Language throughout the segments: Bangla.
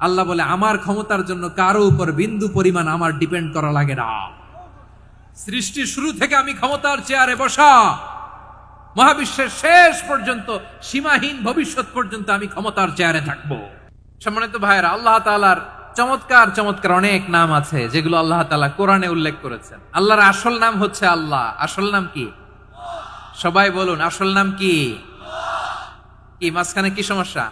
আল্লাহ বলে আমার ক্ষমতার জন্য কারো উপর বিন্দু পরিমাণ আমার ডিপেন্ড করা লাগে না। সৃষ্টি শুরু থেকে আমি ক্ষমতার চেয়ারে বসা, মহাবিশ্বের শেষ পর্যন্ত, সীমাহীন ভবিষ্যৎ পর্যন্ত আমি ক্ষমতার চেয়ারে থাকবো। সম্মানিত ভাইয়েরা, আল্লাহ তাআলার চমৎকার চমৎকার অনেক নাম আছে যেগুলো আল্লাহ তাআলা কোরআনে উল্লেখ করেছেন। আল্লাহর আসল নাম হচ্ছে আল্লাহ। আসল নাম কি? সবাই বলুন, আসল নাম কি? কি মাঝখানে কি সমস্যা?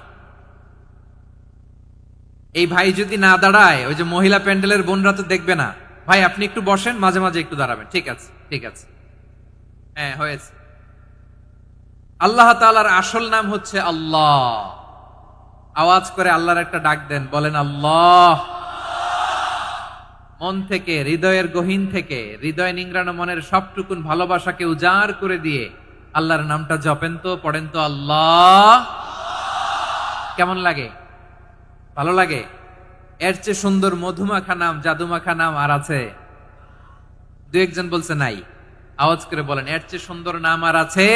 এই ভাই যদি না দাঁড়ায়, ওই যে মহিলা প্যান্ডেলের বোনরা তো দেখবে না। ভাই আপনি একটু বসেন, মাঝে মাঝে একটু দাঁড়াবেন। ঠিক আছে, ঠিক আছে, হ্যাঁ হয়েছে। আল্লাহ তাআলার আসল নাম হচ্ছে আল্লাহ। আওয়াজ করে আল্লাহর একটা ডাক দেন, বলেন আল্লাহ। মন থেকে, হৃদয়ের গহীন থেকে, হৃদয় নিংড়ানো মনের সবটুকুন ভালোবাসাকে উজাড় করে দিয়ে আল্লাহর নামটা জপেন তো, পড়েন তো আল্লাহ। কেমন লাগে? ভালো লাগে? এর চেয়ে সুন্দর মধুমাখা নাম, জাদুমাখা নাম আর আছে? দু একজন বলছে নাই। আওয়াজ করে বলেন, এর চেয়ে সুন্দর নাম আর আছে?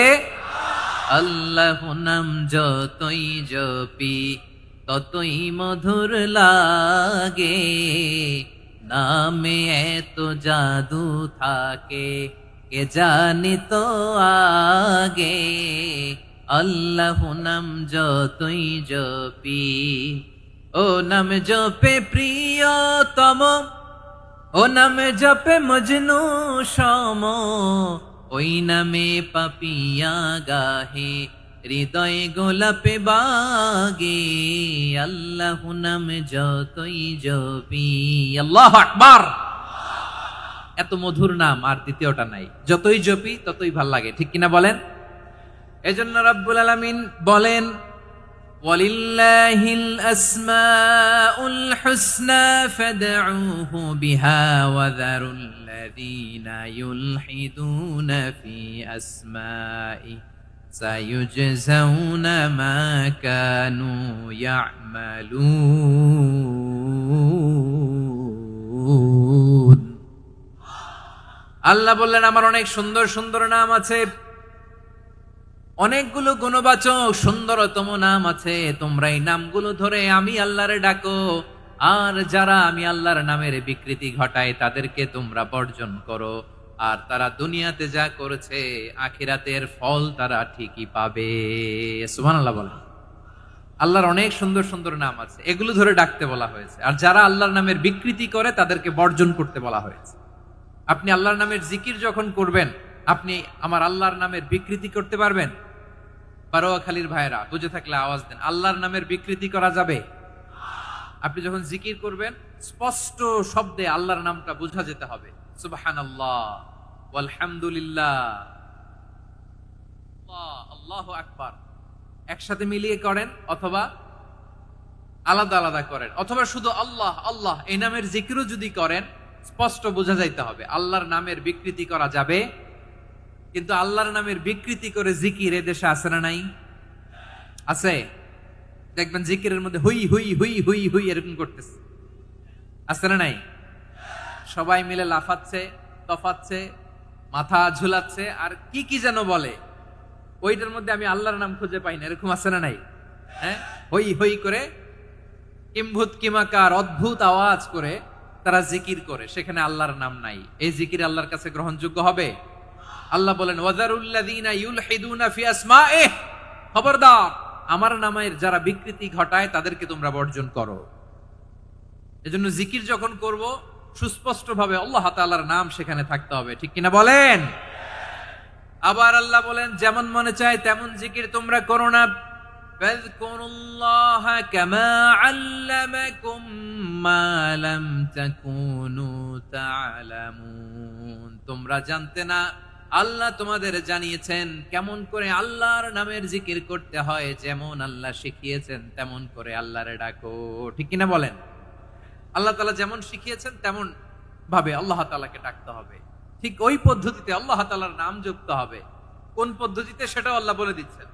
আল্লাহ নাম যতই জপি ততই মধুর লাগে, নামে এত জাদু থাকে কে জানি তো আগে। আল্লাহ নাম যতই জপি, ও নাম জপে প্রিয়তম, ও নামে জপে মজনু সম, ওই নামে পাপিয়া গাহে হৃদয়ে গোলাপে বাগে। আল্লাহ নাম যতই জপি, আল্লাহু আকবার। এত মধুর নাম আর দ্বিতীয়টা নাই। যতই জপি ততই ভাল লাগে, ঠিক কিনা বলেন? এজন্য রব্বুল আলামিন বলেন, ওয়ালিল্লাহিল আসমাউল হুসনা ফাদউহু বিহা ওয়া যারুল্লাযীনা ইউলহিদুনা ফি আসমাই সায়ুজজাউনা মা কানু ইয়ামালুন। আল্লাহ বললেন, আমার অনেক সুন্দর সুন্দর নাম আছে, অনেকগুলো গুণবাচক সুন্দরতম নাম আছে। তোমরা এই নামগুলো ধরে আমি আল্লাহরে ডাকো, আর যারা আমি আল্লাহর নামের বিকৃতি ঘটায় তাদেরকে তোমরা বর্জন করো। আর তারা দুনিয়াতে যা করেছে আখিরাতের ফল তারা ঠিকই পাবে। সুবহানাল্লাহ বলেন। আল্লাহর অনেক সুন্দর সুন্দর নাম আছে, এগুলো ধরে ডাকতে বলা হয়েছে। আর যারা আল্লাহর নামের বিকৃতি করে তাদেরকে বর্জন করতে বলা হয়েছে। আপনি আল্লাহর নামের জিকির যখন করবেন, আপনি আমার আল্লাহর নামের বিকৃতি করতে পারবেন? বারোয়াখালীর ভাইরা বুঝে থাকলে আওয়াজ দেন, আল্লাহর নামের বিকৃতি করা যাবে? আপনি যখন জিকির করবেন স্পষ্ট শব্দে আল্লাহর নামটা বোঝা যেতে হবে। সুবহানাল্লাহ, আলহামদুলিল্লাহ, আল্লাহু আকবার একসাথে মিলিয়ে করেন, অথবা আলাদা আলাদা করেন, অথবা শুধু আল্লাহ আল্লাহ এই নামের জিকিরও যদি করেন স্পষ্ট বোঝা যাইতে হবে। আল্লাহর নামের বিকৃতি করা যাবে, কিন্তু আল্লাহর নামের বিকৃতি করে জিকির এদেশে আছে না নাই? আছে। দেখবেন জিকিরের মধ্যে হুই হুই হুই হুই হুই এরকম করতেছে, আছে না নাই? সবাই মিলে লাফাচ্ছে, তফাচ্ছে, মাথা ঝুলাচ্ছে, আর কি কি যেন বলে, ওইটার মধ্যে আমি আল্লাহর নাম খুঁজে পাই না, এরকম আছে না নাই? হ্যাঁ, হই হই করে কিম্ভূত কিমাকার অদ্ভুত আওয়াজ করে তারা জিকির করে, সেখানে আল্লাহর নাম নাই। এই জিকির আল্লাহর কাছে গ্রহণযোগ্য হবে? আল্লাহ বলেন, ওয়াযারুল্লাযীনা ইউলহিদুনা ফি আসমাইহি, খবরদার আমার নামের যারা বিকৃতি ঘটায় তাদেরকে তোমরা বর্জন করো। এজন্য জিকির যখন করব সুস্পষ্ট ভাবে আল্লাহ তাআলার নাম সেখানে থাকতে হবে, ঠিক কিনা বলেন? আবার আল্লাহ বলেন, যেমন মনে চায় তেমন জিকির তোমরা করো না। ফাযকুরুল্লাহা কামা আল্লামাকুম মা লাম তাকুনু তা'লামুন। তোমরা জানতে না, আল্লাহ তোমাদের জানিয়েছেন কেমন করে আল্লাহর নামের জিকির করতে হয়। যেমন আল্লাহ শিখিয়েছেন তেমন করে আল্লাহরে ডাকো, ঠিক কিনা বলেন? আল্লাহ তাআলা যেমন শিখিয়েছেন তেমন ভাবে আল্লাহ তাআলাকে ডাকতে হবে, ঠিক ওই পদ্ধতিতে আল্লাহ তাআলার নাম জপতে হবে। কোন পদ্ধতিতে সেটাও আল্লাহ বলে দিচ্ছেন।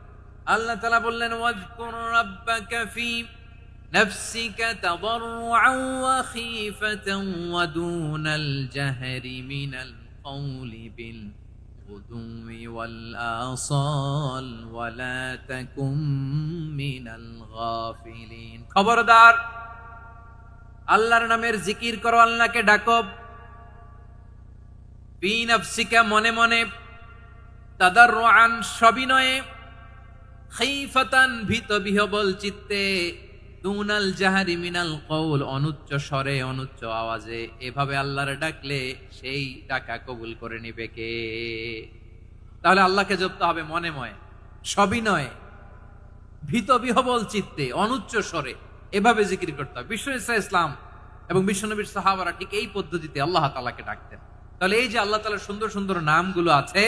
আল্লাহ তাআলা বললেন, ওয়াজকুর রাব্বাকা ফি নাফসিকা তাদাররুআন ওয়া খীফাতান ওয়া দুনাল জাহরি মিনাল কওলি বিল গুদুই ওয়াল আসাল ওয়া লা তাকুম মিনাল গাফিলিন। খবরদার আল্লাহর নামের জিকির করো, আল্লাহকে ডাকো। ফি নাফসিকা, মনে মনে, তাদাররুআন, সবিনয়ে, খাইফাতান, ভীত বিহবল চিত্তে, দুনাল জাহারি মিনাল কওল, অনুচ্চ স্বরে অনুচ্চ আওয়াজে। এভাবে আল্লাহর ডাকলে সেই ডাকা কবুল করে নিবে কে? তাহলে আল্লাহকে জপতে হবে মনে মনে, সবিনয়ে, ভীত বিহবল চিত্তে, অনুচ্চ স্বরে, এভাবে জিকির করতে হবে। বিশ্ব ইসলাম এবং বিশ্বনবীর সাহাবারা ঠিক এই পদ্ধতিতে আল্লাহ তাআলাকে ডাকতেন। তাহলে এই যে আল্লাহ তাআলার সুন্দর সুন্দর নামগুলো আছে,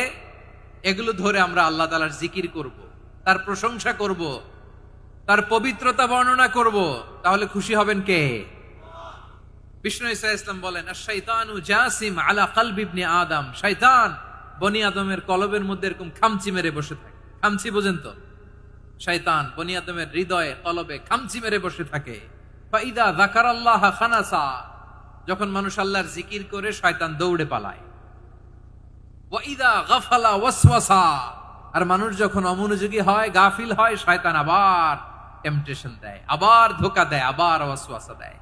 এগুলো ধরে আমরা আল্লাহ তাআলার জিকির করব, তার প্রশংসা করব, তার পবিত্রতা বর্ণনা করব, তাহলে খুশি হবেন কে? বিষ্ণু ঈসা ইসলাম বলেন, আশ-শাইতানু জাসিম আলা কলবি ইবনে আদম, শয়তান বনি আদমের কলবের মধ্যে এরকম খামচি মেরে বসে থাকে। খামচি বোঝেন তো? শয়তান বনি আদমের হৃদয়ে কলবে খামচি মেরে বসে থাকে। ফাইদা যাকারাল্লাহ খানাসা, যখন মানুষ আল্লাহর জিকির করে শয়তান দৌড়ে পালায়। ওয়াইদা গাফালা ওয়াসওয়াসা, আর মানুষ যখন অমনোযোগী হয়, গাফিল হয়, শয়তান আবার টেম্পটেশন দেয়, আবার ধোঁকা দেয়, আবার ওয়াসওয়াসা দেয়।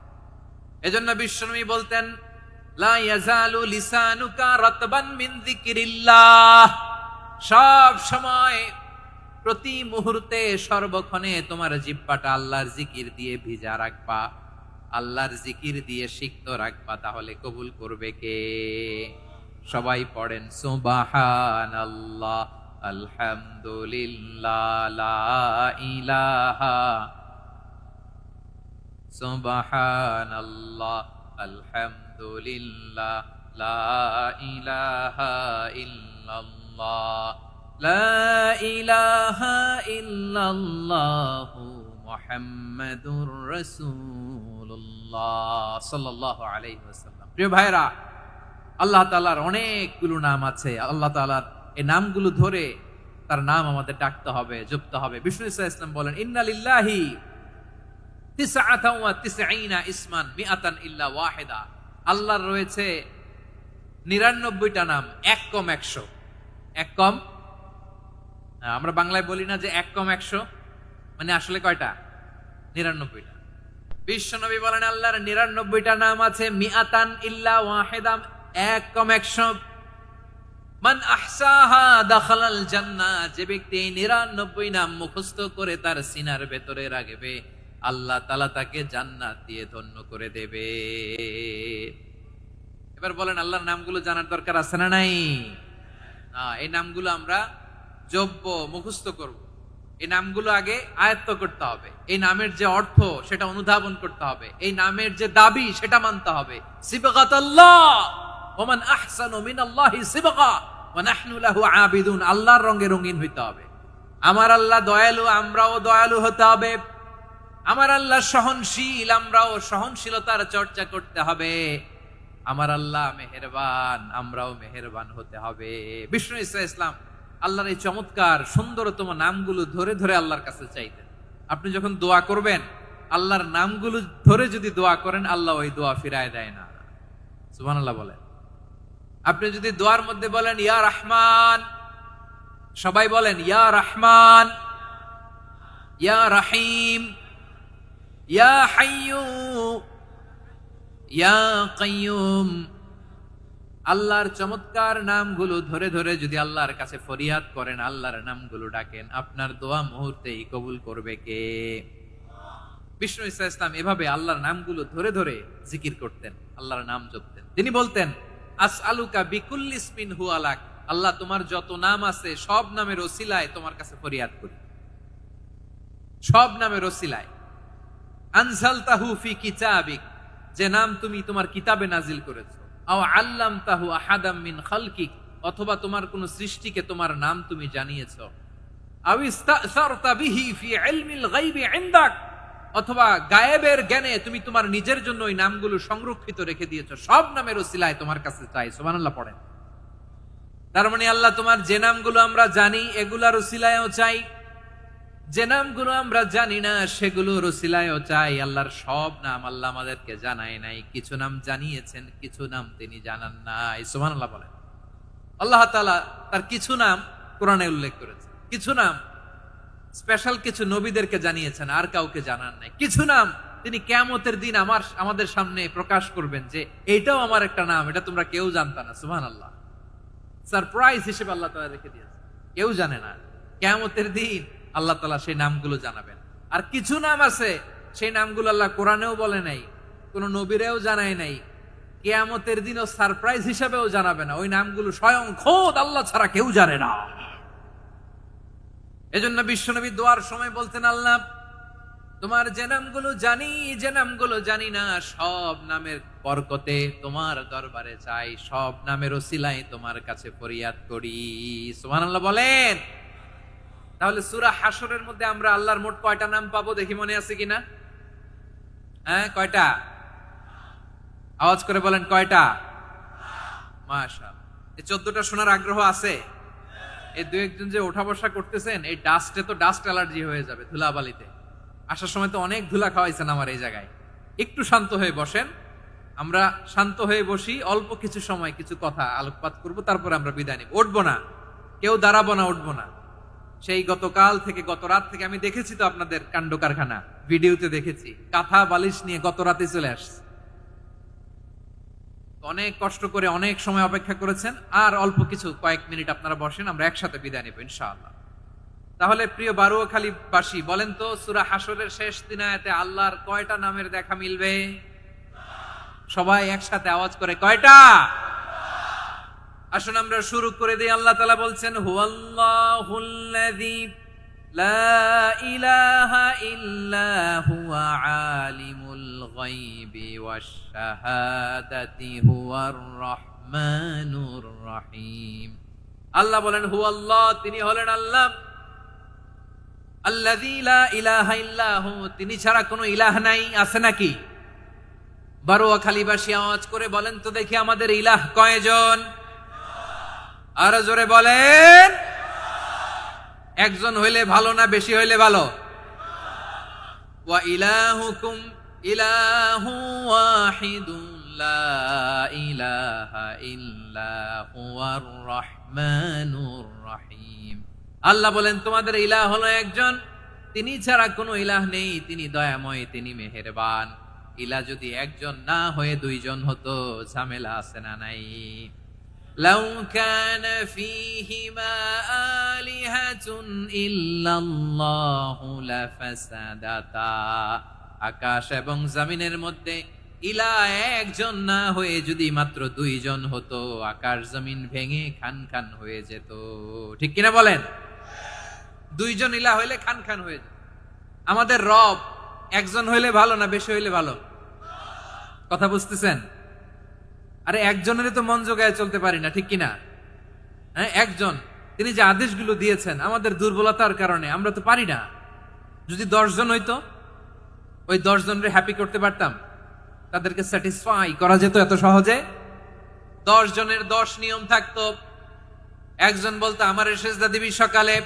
এজন্য বিশ্বনবী বলতেন, লা ইয়াজালু লিসানুকা রাতবান মিন যিকরিল্লাহ, সব সময়, প্রতি মুহূর্তে, সর্বক্ষণে তোমার জিহ্বাটা আল্লাহর জিকির দিয়ে ভিজা রাখবা, আল্লাহর জিকির দিয়ে সিক্ত রাখবা, তাহলে কবুল করবে কে? সবাই পড়েন সুবহানাল্লাহ, আলহামদুলিল্লাহ, লা ইলাহা, সুবহানাল্লাহ, আলহামদুলিল্লাহ, লা ইলাহা ইল্লাল্লাহ, লা ইলাহা ইল্লাল্লাহ, মুহাম্মাদুর রাসূলুল্লাহ সাল্লাল্লাহু আলাইহি ওয়াসাল্লাম। প্রিয় ভাইরা, আল্লাহ তাআলার অনেকগুলো নাম আছে। আল্লাহ তাআলার এই নামগুলো ধরে তার নাম আমাদের ডাকতে হবে, জপতে হবে। বিষ্ণু ইসলাম বলেন, ইন্না লিল্লাহি 99 ইসমান মিআতান ইল্লা ওয়াহিদা, আল্লাহর রয়েছে 99টা নাম, এক কম 100। এক কম, আমরা বাংলায় বলি না যে এক কম 100, মানে আসলে কয়টা? 99টা। বিশ্বনবী বলেন, আল্লাহর 99টা নাম আছে, মিআতান ইল্লা ওয়াহিদা, এক কম 100। মান আহসাহা দাখালাল জান্নাহ, যে ব্যক্তি 99 নাম মুখস্থ করে তার সিনার ভেতরে রাখবে, আল্লাহ তাআলা তাকে জান্নাত দিয়ে ধন্য করে দেবে। এবার বলেন, আল্লাহর নামগুলো জানার দরকার আছে না নাই? এই নামগুলো আমরা জপব, মুখস্থ করব। এই নামগুলো আগে আয়ত্ত করতে হবে। এই নামের যে অর্থ সেটা অনুধাবন করতে হবে। এই নামের যে দাবি সেটা মানতে হবে। সিবগাতাল্লাহ, ওমান আহসানু মিনাল্লাহি সিবগা ওয়া নাহনু লাহু আবিদুন, আল্লাহর রঙে রঙিন হইতে হবে। আমার আল্লাহ দয়ালু, আমরাও দয়ালু হতে হবে। আমার আল্লাহ সহনশীল, আমরাও সহনশীলতার চর্চা করতে হবে। আমার আল্লাহ মেহেরবান, আমরাও মেহেরবান হতে হবে। বিষ্ণু ঈসা ইসলাম আল্লাহর এই চমৎকার সুন্দরতম নামগুলো ধরে ধরে আল্লাহর কাছে চাইতেন। আপনি যখন দোয়া করবেন, আল্লাহর নামগুলো ধরে যদি দোয়া করেন, আল্লাহ ওই দোয়া ফিরায় দেয় না। সুবহানাল্লাহ বলেন। আপনি যদি দোয়ার মধ্যে বলেন ইয়া রহমান, সবাই বলেন ইয়া রহমান, ইয়া রহিম, ইয়া হাইয়ু, ইয়া কাইয়ুম, আল্লাহর চমৎকার নামগুলো ধরে ধরে যদি আল্লাহর কাছে ফরিয়াদ করেন, আল্লাহর নামগুলো ডাকেন, আপনার দোয়া মুহূর্তেই কবুল করবে কে? বিষ্ণু ঈসা ইসলাম এভাবে আল্লাহর নামগুলো ধরে ধরে জিকির করতেন, আল্লাহর নাম জপতেন। তিনি বলতেন, আসআলুকা বিকুল্লি ইসমিন হুয়া লাক, আল্লাহ তোমার যত নাম আছে সব নামের ওসিলায় তোমার কাছে ফরিয়াদ করি, সব নামের ওসিলায়। আনজালতাহু ফি কিতাবিক, যে নাম তুমি তোমার কিতাবে নাজিল করেছো। আও আল্লামতাহু আহাদাম মিন খালকিক, অথবা তোমার কোন সৃষ্টিকে তোমার নাম তুমি জানিয়েছো। আও ইস্তাসারতা বিহি ফি ইলমিল গায়বি ইনদাক, অথবা গায়েবের জ্ঞানে তুমি তোমার নিজের জন্য ওই নামগুলো সংরক্ষিত রেখে দিয়েছো। সব নামের ওসিলায় তোমার কাছে চাই। সুবহানাল্লাহ পড়েন। তার মানে আল্লাহ তোমার যে নামগুলো আমরা জানি এগুলার ওসিলায়ও চাই, যে নামগুলো আমরা জানি না সেগুলোর ওসিলায়ও চাই। আল্লাহর সব নাম আল্লাহ আমাদেরকে জানায় নাই, কিছু নাম জানিয়েছেন, কিছু নাম তিনি জানান নাই। সুবহানাল্লাহ বলেন। আল্লাহ তাআলা তার কিছু নাম কোরআনে উল্লেখ করেছেন, কিছু নাম স্পেশাল কিছু নবীদেরকে জানিয়েছেন, আর কাউকে জানান নাই। কিছু নাম তিনি কিয়ামতের দিন আমাদের সামনে প্রকাশ করবেন যে এইটাও আমার একটা নাম, এটা তোমরা কেউ জানতা না। সুবহানাল্লাহ, সারপ্রাইজ হিসেবে আল্লাহ তাআলা রেখে দিয়েছেন, কেউ জানে না। কিয়ামতের দিন আল্লাহ তাআলা সেই নামগুলো জানাবেন। আর কিছু নাম আছে সেই নামগুলো আল্লাহ কোরআনেও বলে নাই, কোন নবীরেও জানায় নাই, কিয়ামতের দিনও সারপ্রাইজ হিসেবেও জানাবে না। ওই নামগুলো স্বয়ং খোদ আল্লাহ ছাড়া কেউ জানে না। এজন্য বিশ্বনবী দোয়ার সময় বলতেন, আল্লাহ তোমার যে নামগুলো জানি, যে নামগুলো জানি না, সব নামের বরকতে তোমার দরবারে চাই, সব নামের ওসিলায় তোমার কাছে ফরিয়াদ করি। সুবহানাল্লাহ বলেন। তাহলে সূরা হাশরের মধ্যে আমরা আল্লাহর মোট কয়টা নাম পাবো দেখি, মনে আছে কিনা? হ্যাঁ, কয়টা? আওয়াজ করে বলেন, কয়টা? মাশাআল্লাহ। এই 14টা শোনার আগ্রহ আছে? এই দু একজন যে ওঠা বসা করতেছেন, এই ডাস্টে তো ডাস্ট অ্যালার্জি হয়ে যাবে, ধুলাবালিতে আসার সময় তো অনেক ধুলা খাওয়াইছেন আমার এই জায়গায়। একটু শান্ত হয়ে বসেন, আমরা শান্ত হয়ে বসি, অল্প কিছু সময় কিছু কথা আলোকপাত করব, তারপরে আমরা বিদায় নিব। উঠবো না, কেউ দাঁড়াবো না, উঠবো না। সেই গতকাল থেকে, গত রাত থেকে আমি দেখেছি তো আপনাদের কাণ্ড কারখানা, ভিডিওতে দেখেছি, কাঁথা বালিশ নিয়ে গত রাতে চলে আসছে। অনেক কষ্ট করে অনেক সময় অপেক্ষা করেছেন, আর অল্প কিছু কয়েক মিনিট আপনারা বসেন, আমরা একসাথে বিদায় নেব ইনশাআল্লাহ। তাহলে প্রিয় বারুয়াখালীবাসী, বলেন তো সূরা হাশরের শেষ দিন আয়াতে আল্লাহর কয়টা নামের দেখা মিলবে? সবাই একসাথে আওয়াজ করে, কয়টা? আসুন আমরা শুরু করে দিই। আল্লাহ তাআলা বলছেন, হুয়াল্লাহুল্লাযী লা ইলাহা ইল্লা হুয়া আলিমুল গায়বি ওয়াশ শাহাদাতি হুয়ার রহমানুর রহিম। আল্লাহ বলেন, হুয়াল্লাহ, তিনি হলেন আল্লাহ, আল্লাযী লা ইলাহা ইল্লা হু, তিনি ছাড়া কোনো ইলাহ নাই। আছে নাকি? বারুয়াখালীবাসী আওয়াজ করে বলেন তো দেখি, আমাদের ইলাহ কয়জন? আরো জোরে বলেন। একজন হইলে ভালো না বেশি হইলে ভালো? ওয়া ইলাহুকুম ইলাহু ওয়াহিদুন লা ইলাহা ইল্লা হুয়ার রহমানুর রহিম। আল্লাহ বলেন, তোমাদের ইলাহ হলো একজন, তিনি ছাড়া কোনো ইলাহ নেই, তিনি দয়াময়, তিনি মেহেরবান। ইলাহ যদি একজন না হয়ে দুইজন হতো, ঝামেলা আছে না নাই? লাউ কানা ফীহিমা আলিহাতুন ইল্লাল্লাহু লাফাসাদাতা। আকাশ এবং জমিনের মধ্যে ইলাহ একজন না হয়ে যদি মাত্র দুইজন হতো, আকাশ জমিন ভেঙে খান খান হয়ে যেত। ঠিক কিনা বলেন? দুইজন ইলাহ হইলে খান খান হয়ে যেত। আমাদের রব একজন হইলে ভালো না বেশি হইলে ভালো? কথা বুঝতেছেন? আরে একজনের তো মন জোগায় চলতে পারি না, ঠিক কিনা? হ্যাঁ, একজন, তিনি যে আদেশগুলো দিয়েছেন আমাদের দুর্বলতার কারণে আমরা তো পারি না। যদি 10 জন হইতো, ওই 10 জনের হ্যাপি করতে পারতাম, তাদেরকে স্যাটিসফাই করা যেত এত সহজে। 10 জনের 10 নিয়ম থাকতো। একজন বলতো আমার সেজদা দিবি সকালে,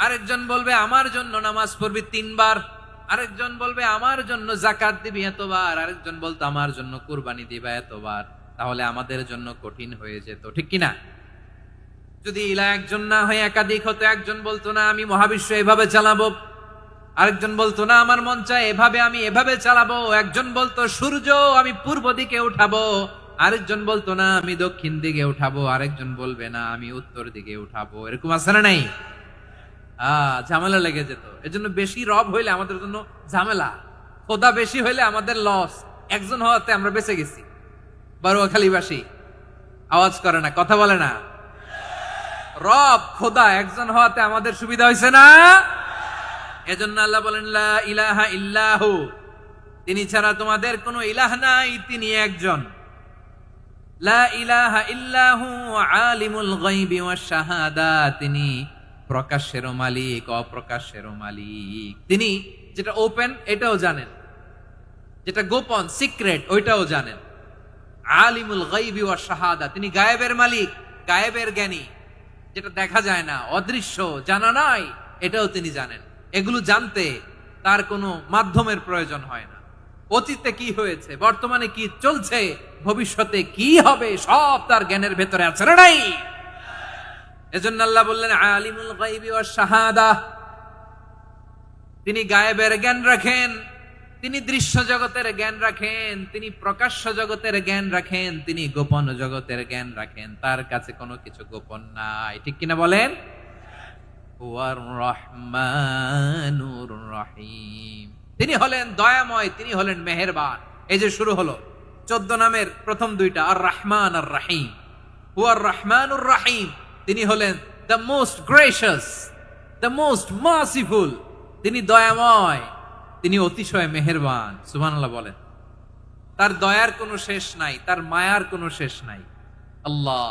আরেকজন বলবে আমার জন্য নামাজ পড়বি 3 বার, আরেকজন বলবে আমার জন্য যাকাত দিবি এতবার, আরেকজন বলতো আমার জন্য কুরবানি দিবা এতবার। তাহলে আমাদের জন্য কঠিন হয়ে যেত, ঠিক কিনা? যদি ইলাহ একজন না হয়ে একাধিক হতো, একজন বলতো না আমি মহাবিশ্ব এভাবে চালাবো, আরেকজন বলতো না আমার মন চায় এভাবে, আমি এভাবে চালাবো, একজন বলতো সূর্য আমি পূর্ব দিকে উঠাবো, আরেকজন বলতো না আমি দক্ষিণ দিকে উঠাবো, আরেকজন বলবে না আমি উত্তর দিকে উঠাবো। এরকম আছে না নাই? ঝামেলা লেগে যেত। এজন্য বেশি রব হইলে আমাদের জন্য ঝামেলা, খোদা বেশি হইলে আমাদের লস। একজন হওয়াতে আমরা বেঁচে গেছি। বারুয়াখালীবাসী আওয়াজ করে না, কথা বলে না। রব খোদা একজন হওয়াতে আমাদের সুবিধা হয়েছে না? এজন্য আল্লাহ বলেন, লা ইলাহা ইল্লাহু, তিনি ছাড়া তোমাদের কোনো ইলাহ নাই, তিনি একজন। লা ইলাহা ইল্লাহু আলিমুল গায়বি ওয়াশ শাহাদা, তিনি প্রকাশেরও মালিক, অপ্রকাশেরও মালিক। তিনি যেটা ওপেন এটাও জানেন, যেটা গোপন সিক্রেট ওইটাও জানেন। আলিমুল গায়বি ওয়াশ শাহাদা, তিনি গায়েবের মালিক, গায়েবের জ্ঞানী, যেটা দেখা যায় না, অদৃশ্য, জানা নাই, এটাও তিনি জানেন। এগুলো জানতে তার কোনো মাধ্যমের প্রয়োজন হয় না। অতীতে কি হয়েছে, বর্তমানে কি চলছে, ভবিষ্যতে কি হবে, সব তার জ্ঞানের ভেতরে আছে না নাই? এজন্য আল্লাহ বললেন আলিমুল গায়বি ওয়াশ শাহাদা, তিনি গায়েবের জ্ঞান রাখেন। তিনি দৃশ্য জগতের জ্ঞান রাখেন, তিনি প্রকাশ্য জগতের জ্ঞান রাখেন, তিনি গোপন জগতের জ্ঞান রাখেন। তার কাছে কোনো কিছু গোপন নাই, ঠিক কিনা বলেন? হুয়ার রহমানুর রহিম, তিনি হলেন দয়াময়, তিনি হলেন মেহেরবান। এই যে শুরু হলো 14 নামের প্রথম দুইটা, আর রহমান আর রহিম। হুয়ার রহমানুর রহিম, তিনি হলেন the most gracious, the most merciful, তিনি দয়াময়, তিনি অতিশয় মেহেরবান। সুবহানাল্লাহ বলেন। তার দয়ার কোনো শেষ নাই, তার মায়ার কোনো শেষ নাই। আল্লাহ,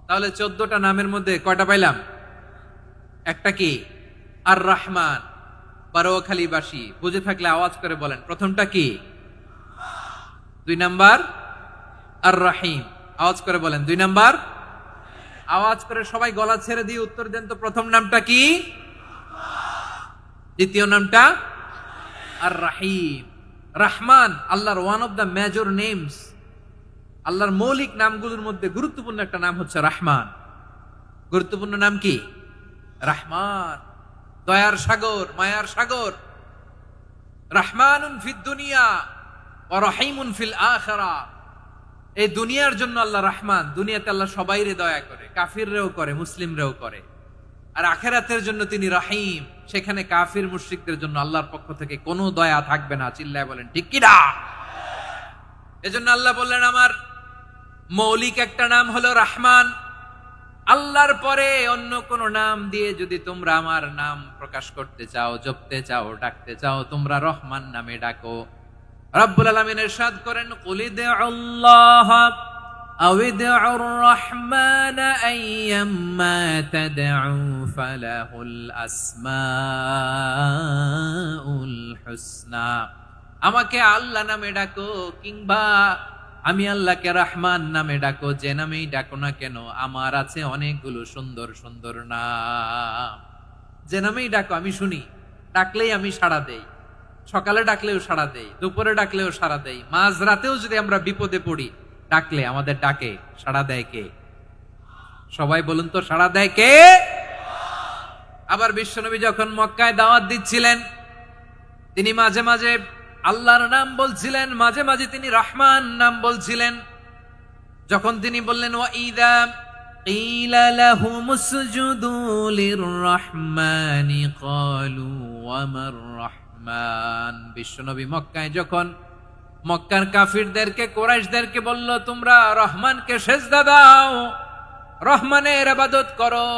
তাহলে 14টা নামের মধ্যে কয়টা পাইলাম? একটা কি? আর রহমান। বারোয়াখালীবাসী বুঝে থাকলে আওয়াজ করে বলেন, প্রথমটা কি? 2 নাম্বার আর রহিম। আওয়াজ করে বলেন 2 নাম্বার। আওয়াজ করে সবাই গলা ছেড়ে দিয়ে উত্তর দেন তো, প্রথম নামটা কি? দ্বিতীয় নামটা? আর রাহিম। রহমান আল্লাহর one of the major names. আল্লাহর মৌলিক নামগুলোর মধ্যে গুরুত্বপূর্ণ একটা নাম হচ্ছে রহমান। গুরুত্বপূর্ণ নাম কি? রহমান, দয়ার সাগর, মায়ার সাগর। রহমানুন ফিদ দুনিয়া ওয়া রহিমুন ফিল আখিরা। এই দুনিয়ার জন্য আল্লাহ রহমান, দুনিয়াতে আল্লাহ সবাইরে দয়া করে, কাফিররেও করে, মুসলিমরেও করে। আর আখিরাতের জন্য তিনি রহিম, সেখানে কাফির মুশরিকদের জন্য আল্লাহর পক্ষ থেকে কোনো দয়া থাকবে না। চিল্লায় বলেন ঠিক কি না? এজন্য আল্লাহ বললেন আমার মৌলিক একটা নাম হলো রহমান। আল্লাহর পরে অন্য কোন নাম দিয়ে যদি তোমরা আমার নাম প্রকাশ করতে চাও, জপতে চাও, ডাকতে চাও, তোমরা রহমান নামে ডাকো। রব্বুল আলামিন ইরশাদ করেন, কুলিদুল্লাহ আও ইদউর রহমান আইয়াম্মা তাদউ ফালাহুল আসমাউল হুসনা। আমাকে আল্লাহ নামে ডাকো, কিংবা আমি আল্লাহকে রহমান নামে ডাকো, যে নামেই ডাকো না কেন আমার আছে অনেকগুলো সুন্দর সুন্দর নাম। যে নামেই ডাকো আমি শুনি, ডাকলেই আমি সাড়া দেই। সকালে ডাকলেও সাড়া দেই, দুপুরে ডাকলেও সাড়া দেই, মাঝ রাতেও যদি আমরা বিপদে পড়ি, ডাকলে আমাদের ডাকে সাড়া দেয় কে? সবাই বলুন তো, সাড়া দেয় কে? আবার বিশ্বনবী যখন মক্কায় দাওয়াত দিচ্ছিলেন, তিনি মাঝে মাঝে আল্লাহর নাম বলছিলেন, মাঝে মাঝে তিনি রহমান নাম বলছিলেন। যখন তিনি বললেন ওয়াইদা কিলা লাহুমুসজুদু লিররহমানি ক্বালু ওয়ামার রহমান। বিশ্বনবী মক্কায় যখন মক্কার কাফিরদেরকে, কুরাইশদেরকে বলল তোমরা রহমানকে সেজদা দাও, রহমানের ইবাদত করো,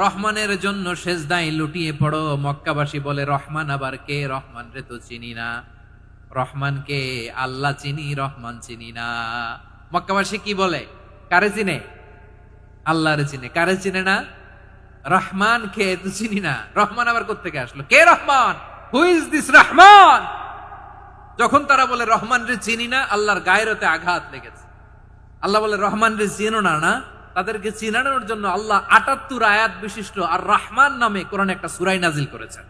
রহমানের জন্য সেজদায় লুটিয়ে পড়ো, মক্কাবাসী বলে রহমান আবার কে? রহমান রে তো চিনি না। রহমানকে আল্লাহ চিনি, রহমান চিনি না। মক্কাবাসী কি বলে? কারে চিনে? আল্লাহরে চিনে। কারে চিনে না? রহমান কে তো চিনি না। রহমান আবার কোত্থেকে আসলো? কে Rahman? Who is this Rahman? যখন তারা বলে রহমান রে চিনি না, আল্লাহর গায়রতে আঘাত লেগেছে। আল্লাহ বলে রহমান রে চিনো না, না? তাদেরকে চিনানোর জন্য আল্লাহ ৭৮ আয়াত বিশিষ্ট আর রহমান নামে কোরআনে একটা সূরা নাজিল করেছেন।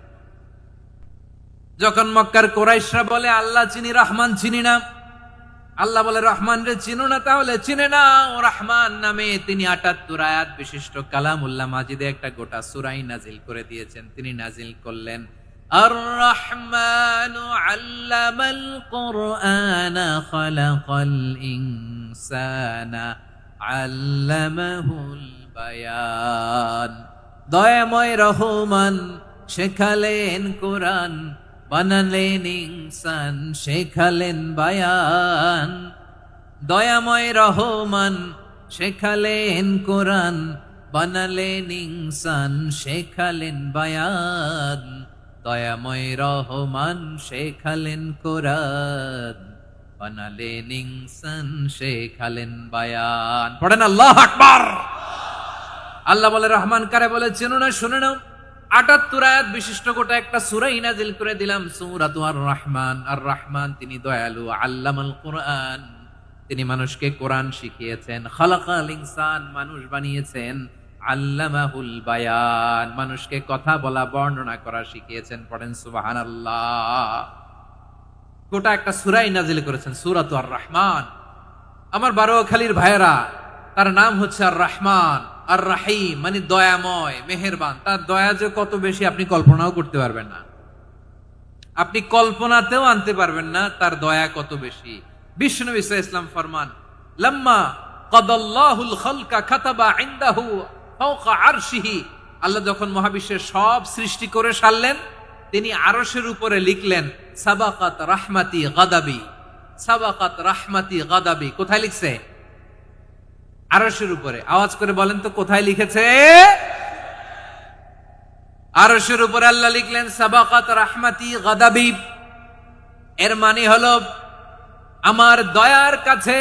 যখন মক্কার কুরাইশরা বলে আল্লাহ চিনি, রহমান চিনি না, আল্লাহ বলে রহমান রে চিনো না, তাহলে চিনে নাও রহমান নামে। তিনি ৭৮ আয়াত বিশিষ্ট কালামুল্লাহ মাজিদে একটা গোটা সূরা নাজিল করে দিয়েছেন। তিনি নাজিল করলেন, আর রহমানু আল্লামাল কুরআনা খালাকাল ইনসানা আল্লামাহুল বায়ান। দয়াময় রহমান শেখালেন কোরআন, বানালেন ইনসান, শেখালেন বায়ান। দয়াময় রহমান শেখালেন কোরআন, বানালেন ইনসান, শেখালেন বায়ান। দয়াময় রহমান শেখালেন কোরআন, বানালেন ইনসান, শেখালেন বায়ান। পড়েন আল্লাহু আকবার। আল্লাহ বলে রহমান কারে বলে চেনো না? শুনে নাও, ৭৮ আয়াত বিশিষ্ট গোটা একটা সূরা নাজিল করে দিলাম, সূরাতু আর রহমান। আর রহমান তিনি দয়ালু, আল্লামাল কুরআন, তিনি মানুষকে কোরআন শিখিয়েছেন, খালাকাল ইনসান, মানুষ বানিয়েছেন, আল্লামাহুল বায়ান, মানুষকে কথা বলা, বর্ণনা করা শিখিয়েছেন। পড়েন সুবহানাল্লাহ। গোটা একটা সূরা নাজিল করেছেন, সূরাতু আর রহমান। আমার বারোয়াখালীর ভাইয়েরা, তার নাম হচ্ছে আর রহমান আর রাহিম, মানে দয়াময়, মেহেরবান। তার দয়া যে কত বেশি আপনি কল্পনাও করতে পারবেন না। আপনি কল্পনাতেও আনতে পারবেন না তার দয়া কত বেশি। বিশ্বনবী সাল্লাল্লাহু আলাইহি ওয়াসাল্লাম ফরমান, লাম্মা কাদাল্লাহুল খালকা কাতাবা ইনদাহু ফাওকা আরশিহি, আল্লাহ যখন মহাবিশ্বের সব সৃষ্টি করে সারলেন, তিনি আরশের উপরে লিখলেন সাবাকাত রাহমাতি গাদাবি, সাবাকাত রাহমাতি গাদাবি। কোথায় লিখছে? আরশের উপরে। আওয়াজ করে বলেন তো কোথায় লিখেছে? আরশের উপরে আল্লাহ লিখলেন সাবাকাত রাহমাতি গাদাবি। এর মানে হলো আমার দয়ার কাছে,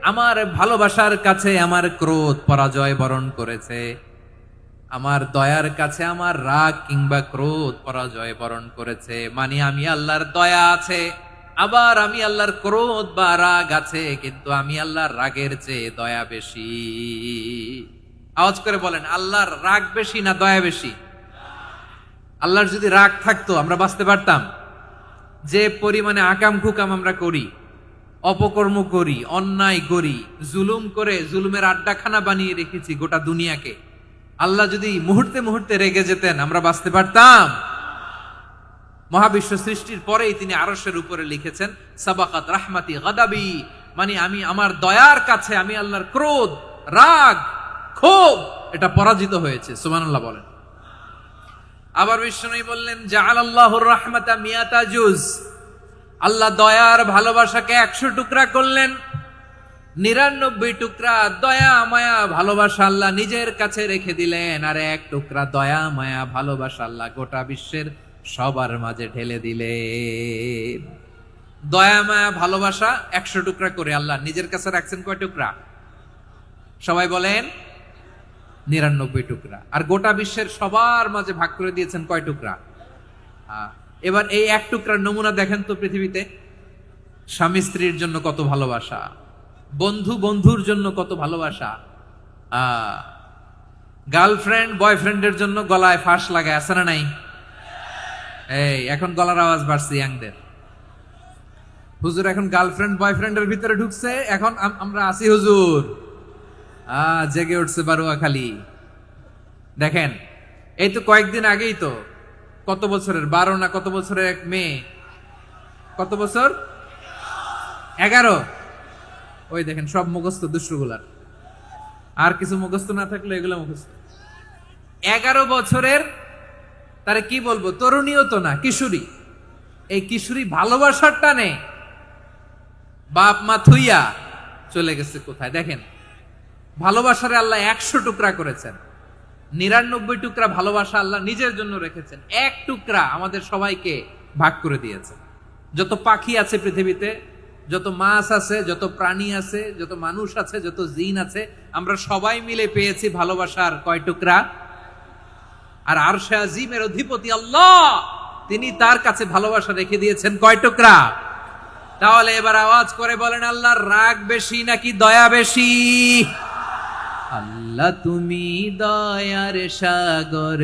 আমার ভালোবাসার কাছে আমার ক্রোধ পরাজয় বরণ করেছে, আমার দয়ার কাছে আমার রাগ কিংবা ক্রোধ পরাজয় বরণ করেছে। মানে আমি আল্লাহর দয়া আছে, আবার আমি আল্লাহর ক্রোধ বা রাগ আছে, কিন্তু আমি আল্লাহর রাগের চেয়ে দয়া বেশি। আওয়াজ করে বলেন, আল্লাহর রাগ বেশি না দয়া বেশি? আল্লাহর যদি রাগ থাকতো আমরা বাঁচতে পারতাম? যে পরিমাণে আকাম কুকাম আমরা করি, অপকর্ম করি, অন্যায় করি, জুলুম করে জুলুমের আড্ডাখানা বানিয়ে রেখেছি গোটা দুনিয়াকে, আল্লাহ যদি মুহূর্তে মুহূর্তে রেগে যেতেন আমরা বাঁচতে পারতাম? মহাবিশ্ব সৃষ্টির পরেই তিনি আরশের উপরে লিখেছেন সাবাকাত রাহমাতি গাদাবি, মানে আমি আমার দয়ার কাছে আমি আল্লাহর ক্রোধ, রাগ, ক্ষোভ এটা পরাজিত হয়েছে। সুবহানাল্লাহ বলেন। আবার বিষ্ণু বললেন জাআলাল্লাহুর রাহমাতা মিয়াতা জুজ, আল্লাহ দয়ার ভালোবাসাকে 100 টুকরা করলেন। 99 টুকরা দয়া মায়া ভালোবাসা আল্লাহ নিজের কাছে রেখে দিলেন, আর 1 টুকরা দয়া মায়া ভালোবাসা আল্লাহ গোটা বিশ্বের সবার মাঝে ঢেলে দিলেন। দয়া মায়া ভালোবাসা 100 টুকরা করে আল্লাহ নিজের কাছে রাখছেন কয় টুকরা? সবাই বলেন 99 টুকরা। আর গোটা বিশ্বের সবার মাঝে ভাগ করে দিয়েছেন কয় টুকরা? এবার এই 1 টুকরার নমুনা দেখেন তো পৃথিবীতে। স্বামী স্ত্রীর জন্য কত ভালোবাসা, বন্ধু বন্ধুর জন্য কত ভালোবাসা, গার্লফ্রেন্ড বয়ফ্রেন্ডের জন্য গলায় ফাঁস লাগায়, আছে না নাই? এই এখন গলার আওয়াজ বাড়ছে ইয়াংদের। হুজুর এখন গার্লফ্রেন্ড বয়ফ্রেন্ডের ভিতরে ঢুকছে, এখন আমরা আছি হুজুর। জেগে উঠছে বারুয়াখালী। দেখেন এই তো কয়েকদিন আগেই তো, কত বছরের 12 না কত বছরের এক মেয়ে, কত বছর? 11। ওই দেখেন সব মুখস্থ দুষ্টগুলার, আর কিছু মুখস্থ না থাকলে এগুলো মুখস্থ। 11 বছরের, তারে কি বলবো, তরুণীও তো না, কিশোরী। এই কিশোরী ভালোবাসার টানে বাপ মা থুইয়া চলে গেছে কোথায়? দেখেন ভালোবাসারে আল্লাহ 100 টুকরা করেছেন, 99 টুকরা ভালোবাসা আল্লাহ নিজের জন্য রেখেছেন, 1 টুকরা আমাদের সবাইকে ভাগ করে দিয়েছেন। যত পাখি আছে পৃথিবীতে, যত মাছ আছে, যত প্রাণী আছে, যত মানুষ আছে, যত জিন আছে, আমরা সবাই মিলে পেয়েছি ভালোবাসার কয় টুকরা? আর আরশে আজিমের অধিপতি আল্লাহ, তিনি তার কাছে ভালোবাসা রেখে দিয়েছেন কয় টুকরা? তাহলে এবার আওয়াজ করে বলেন, আল্লাহর রাগ বেশি নাকি দয়া বেশি? আল্লাহ তুমি দয়ার সাগর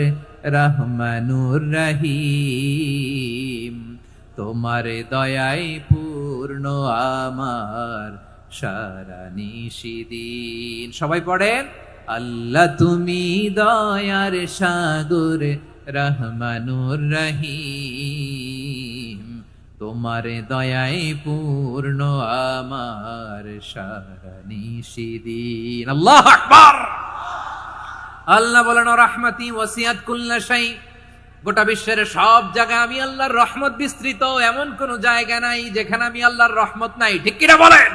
রহমানুর রহিম, তোমার দয়ায় পূর্ণ আমার সারা নিশিদিন। সবাই পড়েন, আল্লাহ তুমি দয়ার সাগর রহমানুর রহিম, তোমার দয়ায় পূর্ণ আমার সারা নিশিদিন। আল্লাহু আকবার। আল্লাহ বলেন রাহমাতি ওয়াসিআত কুল্লা শাই, গোটা বিশ্বের সব জায়গায় আমি আল্লাহর রহমত বিস্তৃত, এমন কোন জায়গা নাই যেখানে আমি আল্লাহর রহমত নাই। ঠিক কিনা বলেন?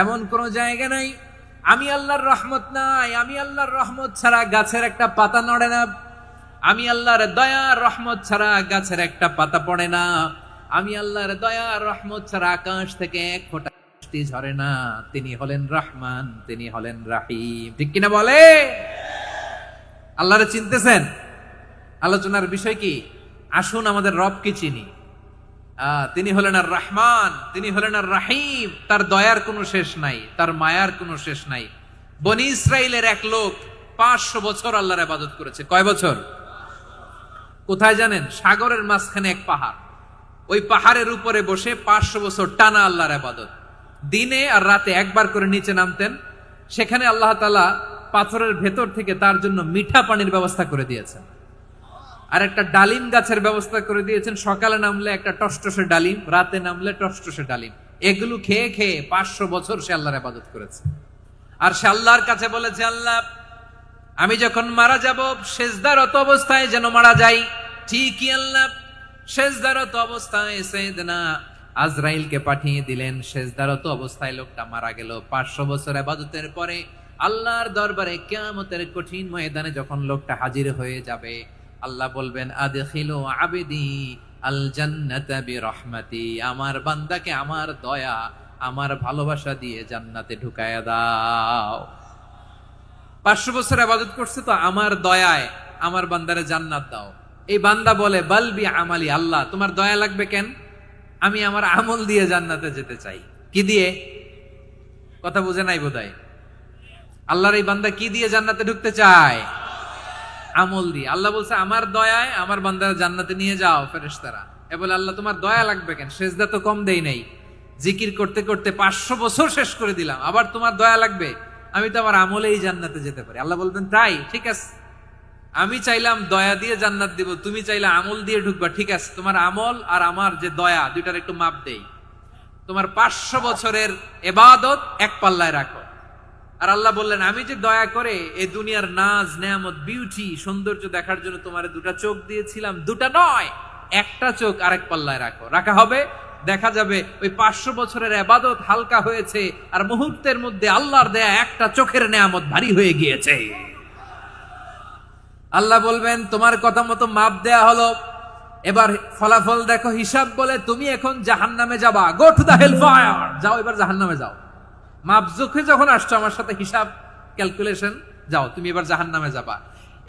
এমন কোন জায়গা নাই আমি আল্লাহর রহমত নাই। আমি আল্লাহর রহমত ছাড়া গাছের একটা পাতা নড়ে না, আমি আল্লাহর দয়ার রহমত ছাড়া গাছের একটা পাতা পড়ে না, আমি আল্লাহর দয়ার রহমত ছাড়া আকাশ থেকে এক ফোঁটা বৃষ্টি ঝরে না। তিনি হলেন রহমান, তিনি হলেন রাহিম। ঠিক কিনা বলে? আল্লাহরে চিনতেছেন? আলোচনার বিষয় কি? আসুন আমাদের রবকে চিনি। তিনি হলেন আর রহমান, তিনি হলেন আর রাহিম। তার দয়ার কোনো শেষ নাই, তার মায়ার কোনো শেষ নাই। বনি ইসরাইলের এক লোক 500 বছর আল্লাহর ইবাদত করেছে। কয় বছর? কোথায় জানেন? সাগরের মাঝখানে এক পাহাড়, ওই পাহাড়ের উপরে বসে 500 বছর টানা আল্লাহর ইবাদত। দিনে আর রাতে একবার করে নিচে নামতেন। সেখানে আল্লাহ তাআলা পাথরের ভেতর থেকে তার জন্য মিঠা পানির ব্যবস্থা করে দিয়েছেন। আর একটা ডালিম গাছের ব্যবস্থা করে দিয়েছেন, সকালে নামলে একটা টসটসে ডালিম, রাতে নামলে টসটসে ডালিম। এগুলো খেয়ে খেয়ে 500 বছর সে আল্লাহর ইবাদত করেছে। আর সে আল্লাহর কাছে বলেছে, আল্লাহ আমি যখন মারা যাব সেজদারত অবস্থায় যেন মারা যাই। ঠিকই আল্লাহ সেজদারত অবস্থায় সাইয়েদনা আজরাইলকে পাঠিয়ে দিলেন। সেজদারত অবস্থায় লোকটা মারা গেল। 500 বছর ইবাদতের পরে আল্লাহর দরবারে কিয়ামতের কঠিন ময়দানে যখন লোকটা হাজির হয়ে যাবে, আল্লাহ বলবেন আদখিলু আবদি আল জান্নাতা বিরহমাতি, আমার বান্দাকে আমার দয়া আমার ভালোবাসা দিয়ে জান্নাতে ঢুকায়া দাও। 500 বছর ইবাদত করছে তো আমার দয়ায় আমার বান্দারে জান্নাত দাও। এই বান্দা বলে বালবি আমালি, আল্লাহ তোমার দয়া লাগবে কেন, আমি আমার আমল দিয়ে জান্নাতে যেতে চাই। কি দিয়ে? কথা বুঝে নাই বোধহয়। আল্লাহর এই বান্দা কি দিয়ে জান্নাতে ঢুকতে চায়? আমল দিয়ে। আল্লাহ বলছে আমার দয়ায় আমার বান্দারা জান্নাতে নিয়ে যাও ফেরেশতারা। এ বলে আল্লাহ তোমার দয়া লাগবে কেন, সেজদা তো কম দেই নাই, জিকির করতে করতে 500 বছর শেষ করে দিলাম, আবার তোমার দয়া লাগবে? আমি তো আমার আমলেই জান্নাতে যেতে পারি। আল্লাহ বলবেন তাই, ঠিক আছে, আমি চাইলাম দয়া দিয়ে জান্নাত দিব, তুমি চাইলে আমল দিয়ে ঢুকবা, ঠিক আছে, তোমার আমল আর আমার যে দয়া দুইটার একটু মাপ দেই। তোমার 500 বছরের ইবাদত এক পাল্লায় রাখো। আর আল্লাহ বললেন আমি যে দয়া করে এই দুনিয়ার নাজ নেয়ামত বিউটি সৌন্দর্য দেখার জন্য তোমার দুটা চোখ দিয়েছিলাম, দুটা নয় একটা চোখ আরেক পাল্লায় রাখো। রাখা হবে, দেখা যাবে ওই 500 বছরের ইবাদত হালকা হয়েছে আর মুহূর্তের মধ্যে আল্লাহর দেয়া একটা চোখের নেয়ামত ভারী হয়ে গিয়েছে। আল্লাহ বলবেন তোমার কথা মতো মাপ দেয়া হলো, এবার ফলাফল দেখো, হিসাব বলে তুমি এখন জাহান্নামে যাবা, go to the hell fire, যাও এবার জাহান্নামে যাও। মাপ জোখে যখন আসছো আমার সাথে হিসাব ক্যালকুলেশন, যাও তুমি এবার জাহান্নামে যাবা।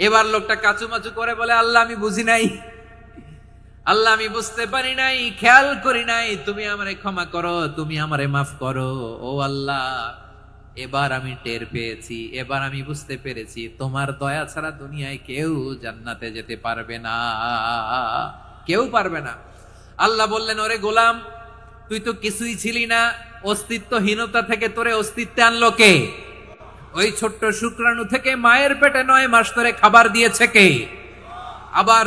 এবার লোকটা কাচুমাচু করে বলে আল্লাহ আমি বুঝি নাই, আল্লাহ আমি বুঝতে পারি নাই, খেয়াল করি নাই, তুমি আমারে ক্ষমা করো, তুমি আমারে মাফ করো। ও আল্লাহ এবার আমি টের পেয়েছি, এবার আমি বুঝতে পেরেছি তোমার দয়া ছাড়া দুনিয়ায় কেউ জান্নাতে যেতে পারবে না, কেউ পারবে না। আল্লাহ বললেন ওরে গোলাম তুই তো কিছুই ছিলি না, অস্তিত্বহীনতা থেকে তোরে অস্তিত্বে আনলো কে? ওই ছোট্ট শুক্রাণু থেকে মায়ের পেটে 9 মাস ধরে খাবার দিয়েছে কে? আবার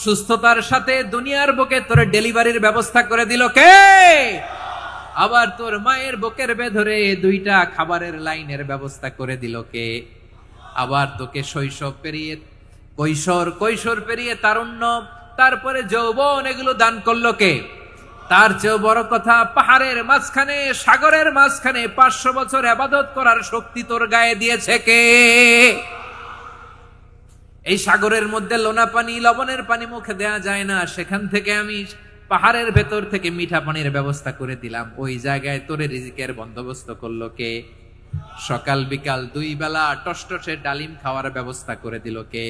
সুস্থতার সাথে দুনিয়ার বুকে তোরে ডেলিভারির ব্যবস্থা করে দিল কে? আবার তোর মায়ের বুকের ভেতরে 2টা খাবারের লাইনের ব্যবস্থা করে দিল কে? আবার তোকে শৈশব পেরিয়ে কৈশোর পেরিয়ে তারুণ্য, তারপরে যৌবন, এগুলো দান করলো কে? তার চেয়েও বড় কথা, পাহাড়ের মাঝখানে সাগরের মাঝখানে 500 বছর ইবাদত করার শক্তি তোর গায়ে দিয়েছে কে? এই সাগরের মধ্যে লোনা পানি লবণের পানি মুখে দেয়া যায় না, সেখান থেকে আমি পাহাড়ের ভেতর থেকে মিঠা পানির ব্যবস্থা করে দিলাম, ওই জায়গায় তোরে রিজিকের বন্দোবস্ত করলো কে? সকাল বিকাল 2 বেলা টসটসে ডালিম খাওয়ার ব্যবস্থা করে দিল কে?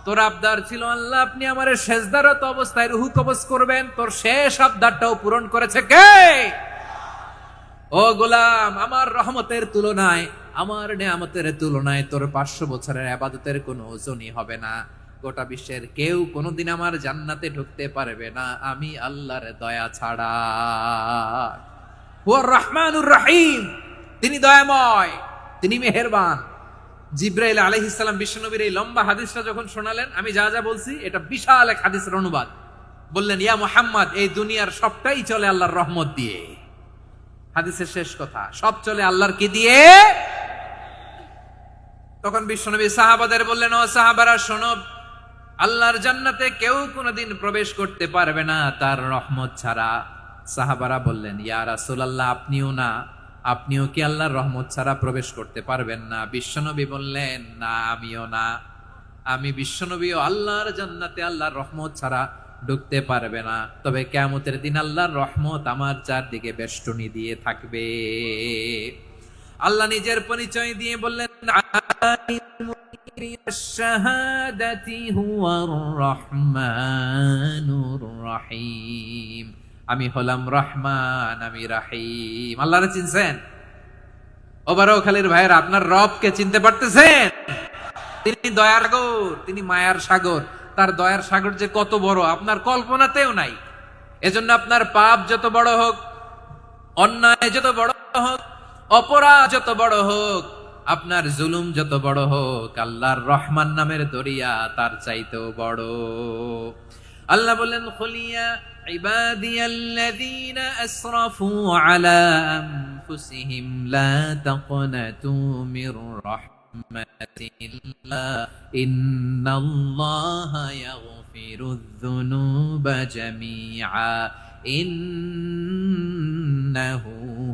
তোর আবদার ছিল আল্লাহ আপনি আমারে সেজদারত অবস্থায় রুহু কবজ করবেন, তোর শেষ আবদারটাও পূরণ করেছে কে? ও গোলাম আমার রহমতের তুলনায়, আমার নেয়ামতের তুলনায় তোর 500 বছরের ইবাদতের কোনো ওজনই হবে না। গোটা বিশ্বের কেউ কোনোদিন আমার জান্নাতে ঢুকতে পারবে না আমি আল্লাহর দয়া ছাড়া। হুয়ার রহমানুর রহিম, তিনি দয়াময়, তিনি মেহেরবান। জিব্রাইল আলাইহিস সালাম বিশ্বনবীর এই লম্বা হাদিসটা যখন শোনালেন, আমি যা যা বলছি এটা বিশাল এক হাদিসের অনুবাদ, বললেন ইয়া মুহাম্মদ এই দুনিয়ার সবটাই চলে আল্লাহর রহমত দিয়ে। হাদিসের শেষ কথা, সব চলে আল্লাহর কি দিয়ে? তখন বিশ্বনবী সাহাবাদের বললেন ও সাহাবারা শোনো, আল্লাহর জান্নাতে কেউ কোনোদিন প্রবেশ করতে পারবে না তার রহমত ছাড়া। সাহাবারা বললেন ইয়া রাসূলুল্লাহ আপনিও না, আপনিও কি আল্লাহর রহমত ছাড়া প্রবেশ করতে পারবেন না? বিশ্বনবী বললেন না আমিও না, আমি বিশ্বনবীও আল্লাহর জান্নাতে আল্লাহর রহমত ছাড়া ঢুকতে পারবে না, তবে কিয়ামতের দিন আল্লাহর রহমত আমার চারদিকে বেষ্টনী দিয়ে থাকবে। আল্লাহ নিজের পরিচয় দিয়ে বললেন আমি হলাম রহমান, আমি রাহিম। আল্লাহরে চিনছেন? ওবারখালীর ভাইয়ের আপনার রবকে চিনতে পারতেছেন? তিনি দয়ার সাগর, তিনি মায়ার সাগর। তার দয়ার সাগর যে কত বড় আপনার কল্পনাতেও নাই। এজন্য আপনার পাপ যত বড় হোক, অন্যায় যত বড় হোক, অপরাধ যত বড় হোক, আপনার জুলুম যত বড় হোক, আল্লাহর রহমান নামের দরিয়া তার চাইতেও বড়। আল্লাহ বলেন, খুলিয়া ইবাদিয়াল্লাযীনা আসরাফু আলা আনফুসিহিম লা তাকনাতু মির রাহমাতিল্লাহ ইন্নাল্লাহা ইয়াগফিরুয যুনুবা জামিআ ইন্নাহু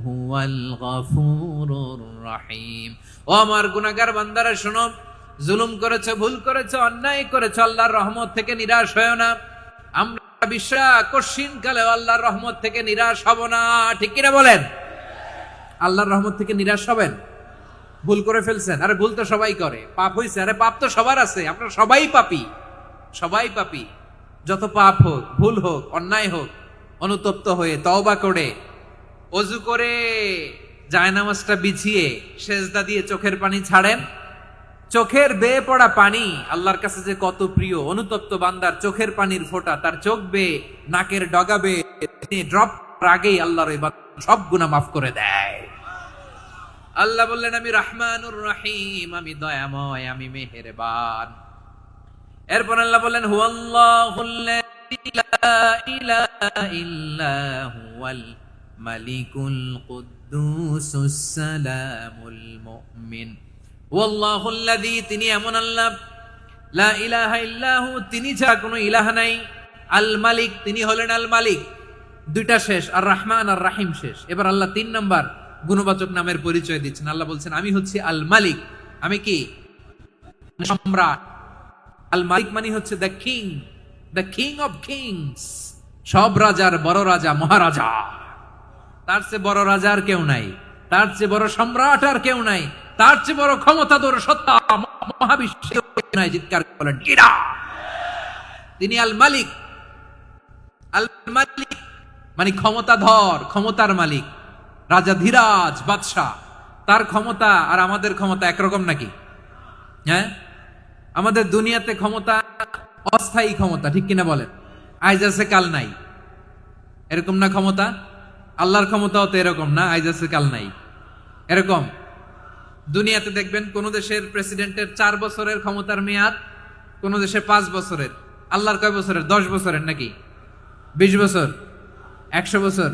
হুয়াল গফুরুর রহিম। ও আমার গুনাহগার বান্দারা শোনো, জুলুম করেছো, ভুল করেছো, অন্যায় করেছো, আল্লাহর রহমত থেকে নিরাশ হয়ো না। আমরা বিশ্বাস কঠিন কালে আল্লাহর রহমত থেকে নিরাশ হব না, ঠিক কিনা বলেন? আল্লাহর রহমত থেকে নিরাশ হবেন? ভুল করে ফেলছেন, আরে ভুল তো সবাই করে। পাপ হইছে, আরে পাপ তো সবার আছে, আপনারা সবাই পাপী, সবাই পাপী। যত পাপ হোক, ভুল হোক, অন্যায় হোক, অনুতপ্ত হয়ে তওবা করে ওযু করে জায়নামাজটা বিছিয়ে সেজদা দিয়ে চোখের পানি ছাড়েন। চোখের বেয়ে পড়া পানি আল্লাহর কাছে যে কত প্রিয়। অনুতপ্ত বান্দার চোখের পানির ফোঁটা তার চোখ বেয়ে, নাকের ডগা বেয়ে ড্রপ আগেই আল্লাহর ওই বান্দা সব গুনাহ মাফ করে দেয়। আল্লাহ বললেন, আমি রাহমানুর রহিম, আমি দয়াময়, আমি মেহেরবান। এরপর আল্লাহ বললেন, হুয়াল্লাহুল্লাযী লা ইলাহা ইল্লা হুয়াল মালিকুল কুদ্দুসুস সালামুল মুমিন। ওয়াল্লাহুল্লাযী, তিনি এমন আল্লাহ, লা ইলাহা ইল্লাহু, তিনি ছাড়া কোনো ইলাহ নাই, আল মালিক, তিনি হলেন আল মালিক। দুইটা শেষ, আর রহমান আর রাহিম শেষ। এবার আল্লাহ 3 নম্বর গুণবাচক নামের পরিচয় দিচ্ছেন। আল্লাহ বলছেন, আমি হচ্ছি আল মালিক। আমি কি? সম্রাট। আল মালিক মানে হচ্ছে the king, the king of kings, সব রাজার বড় রাজা, মহারাজা। তার চেয়ে বড় রাজা আর কেউ নাই, তার চেয়ে বড় সম্রাট আর কেউ নাই, তার চেয়ে বড় ক্ষমতাধর সত্তা মহাবিশ্বে নাই। চিৎকার করেন কিরা? তিনি আল মালিক। আল মালিক মানে ক্ষমতাধর, ক্ষমতার মালিক, রাজা ধীরাজ বাদশাহ। তার ক্ষমতা আর আমাদের ক্ষমতা একরকম নাকি? হ্যাঁ, আমাদের দুনিয়াতে ক্ষমতা অস্থায়ী ক্ষমতা, ঠিক কিনা বলেন? আজ আছে কাল নাই, এরকম না ক্ষমতা? আল্লাহর ক্ষমতাও তো এরকম না, আজ আছে কাল নাই এরকম। দুনিয়াতে দেখবেন কোন দেশের প্রেসিডেন্টের 4 বছরের ক্ষমতার মেয়াদ, কোন দেশে 5 বছরের। আল্লাহর কয় বছরের? 10 বছরের নাকি 20 বছর, 100 বছর।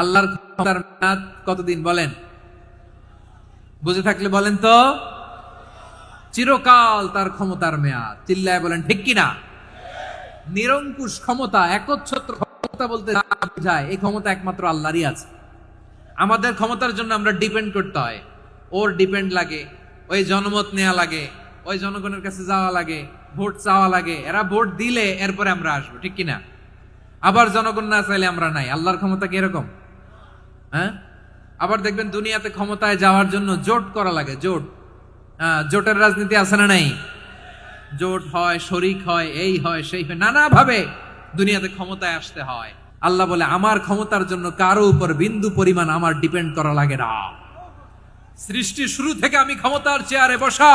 আল্লাহর ক্ষমতার মেয়াদ কতদিন বলেন? বুঝে থাকলে বলেন তো। চিরকাল তার ক্ষমতার মেয়াদ। চিল্লায় বলেন ঠিক কিনা? নিরঙ্কুশ ক্ষমতা, একচ্ছত্র ক্ষমতা বলতে বোঝায় এই ক্ষমতা একমাত্র আল্লাহরই আছে। আমাদের ক্ষমতার জন্য আমরা ডিপেন্ড করতে হয়, ওর ডিপেন্ড লাগে, ওই জনমত নেওয়া লাগে, ওই জনগণের কাছে যাওয়া লাগে, ভোট চাওয়া লাগে। এরা ভোট দিলে এরপরে আমরা আসবো, ঠিক কিনা? আবার জনগণ না চাইলে আমরা নাই। আল্লাহর ক্ষমতা কি এরকম? হ্যাঁ। আবার দেখবেন দুনিয়াতে ক্ষমতায় যাওয়ার জন্য জোট করা লাগে, জোট। জোটের রাজনীতি আছে না নাই? জোট হয়, শরিক হয়, এই হয়, সেই হয়, নানা ভাবে দুনিয়াতে ক্ষমতায় আসতে হয়। আল্লাহ বলে, আমার ক্ষমতার জন্য কারো উপর বিন্দু পরিমাণ আমার ডিপেন্ড করা লাগে না। সৃষ্টি শুরু থেকে আমি ক্ষমতার চেয়ারে বসা,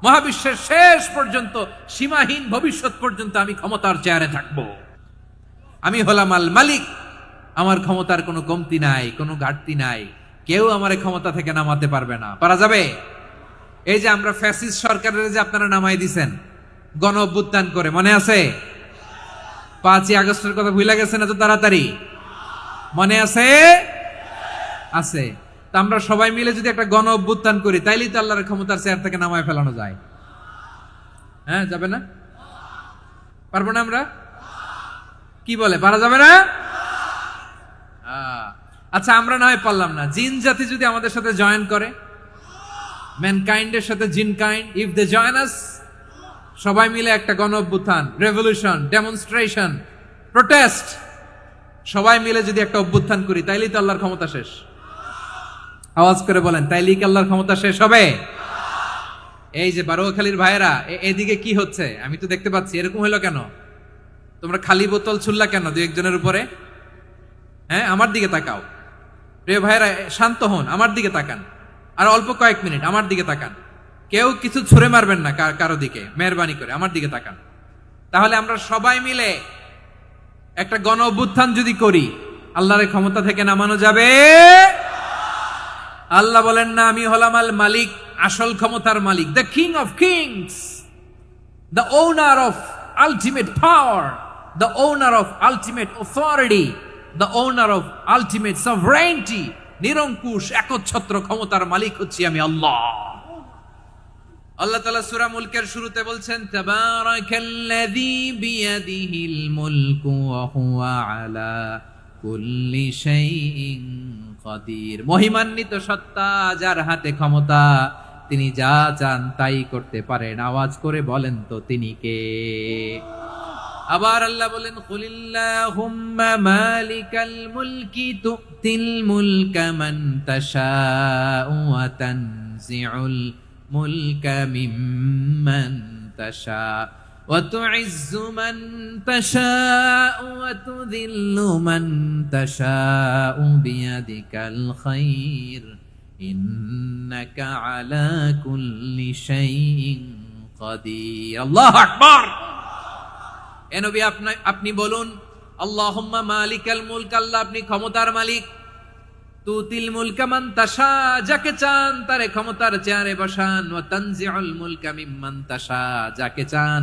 মহাবিশ্বের শেষ পর্যন্ত, সীমাহীন ভবিষ্যৎ পর্যন্ত আমি ক্ষমতার চেয়ারে থাকবো। আমি হলাম আল মালিক। আমার ক্ষমতার কোনো কমতি নাই, কোনো ঘাটতি নাই। কেউ আমার ক্ষমতা থেকে নামাতে পারবে না। পারা যাবে? এই যে আমরা ফ্যাসিস্ট সরকারের যে আপনারা নামাই দিছেন গণ অভ্যুত্থান করে, মনে আছে? 5ই আগস্টের কথা ভুলে গেছেন এত তাড়াতাড়ি? মনে আছে? আছে। তা আমরা সবাই মিলে যদি একটা গণ অভ্যুত্থান করি, তাইলেই তো আল্লাহর ক্ষমতার চেয়ার থেকে নামায় ফেলানো যায়। হ্যাঁ, যাবে না? পারবো না আমরা? কি বলে, পারা যাবে না? আচ্ছা, আমরা না হয় পারলাম না, জিন জাতি যদি আমাদের সাথে জয়েন করে, ম্যানকাইন্ডের সাথে জিনকাইন্ড, ইফ দে জয়েন আস, সবাই মিলে একটা গণ অভ্যুত্থান, রেভলিউশন, ডেমনস্ট্রেশন, প্রোটেস্ট, সবাই মিলে যদি একটা অভ্যুত্থান করি, তাইলেই তো আল্লাহর ক্ষমতা শেষ। আওয়াজ করে বলেন, তাইলেই কি আল্লাহর ক্ষমতা শেষ হবে? এই যে বারোয়াখালীর ভাইয়েরা, এদিকে কি হচ্ছে আমি তো দেখতে পাচ্ছি, এরকম হলো কেন? তোমরা খালি বোতল ছুড়লা কেন 2-1 জনের উপরে? হ্যাঁ, আমার দিকে তাকাও। প্রিয় ভাইয়েরা, শান্ত হন, আমার দিকে তাকান। আর অল্প কয়েক মিনিট আমার দিকে তাকান। কেউ কিছু ছুঁড়ে মারবেন না কারো দিকে, মেহরবানি করে আমার দিকে তাকান। তাহলে আমরা সবাই মিলে একটা গণ অভ্যুত্থান যদি করি, আল্লাহর ক্ষমতা থেকে নামানো যাবে। আল্লাহ বলেন না আমি হলাম আল মালিক, আসল ক্ষমতার মালিক, the king of kings, the owner of ultimate power, the owner of ultimate authority, the owner of ultimate sovereignty. নিরঙ্কুশ একচ্ছত্র ক্ষমতার মালিক হচ্ছি আমি আল্লাহ। আল্লাহ তাআলা সূরা মুলকের শুরুতে বলছেন তাবারাকাল্লাযী বিয়াদিহিল মুলকু ওয়া হুয়া আলা কুল্লি শাইইন কাদির। মহিমান্বিত সত্তা, যার হাতে ক্ষমতা, তিনি যা চান তাই করতে পারেন। আওয়াজ করে বলেন তো তিনি কে? আবার আল্লাহ বলেন কুলিল্লাহুম্মা মালিকাল মুলকি তুতিল মুলকা মান তাশাউ ওয়া তানজিউল মুলকা মিম্মান তাশা ওয়া তুইজ্জু মান তাশাউ ওয়া তুযিল্লু মান তাশাউ বিয়াদিকাল খায়র ইন্নাকা আলা কুল্লি শাইইন কাদির। আল্লাহু আকবার। এ নবী আপনি বলুন আল্লাহুম্মা মালিকাল মুলক, আল্লাহ আপনি ক্ষমতার মালিক। তুতিল মুলকা মান তাশা, যাকে চান তারে ক্ষমতার চেয়ারে বসান। ওয়া তানজিউল মুলকা মিম্মান তাশা, যাকে চান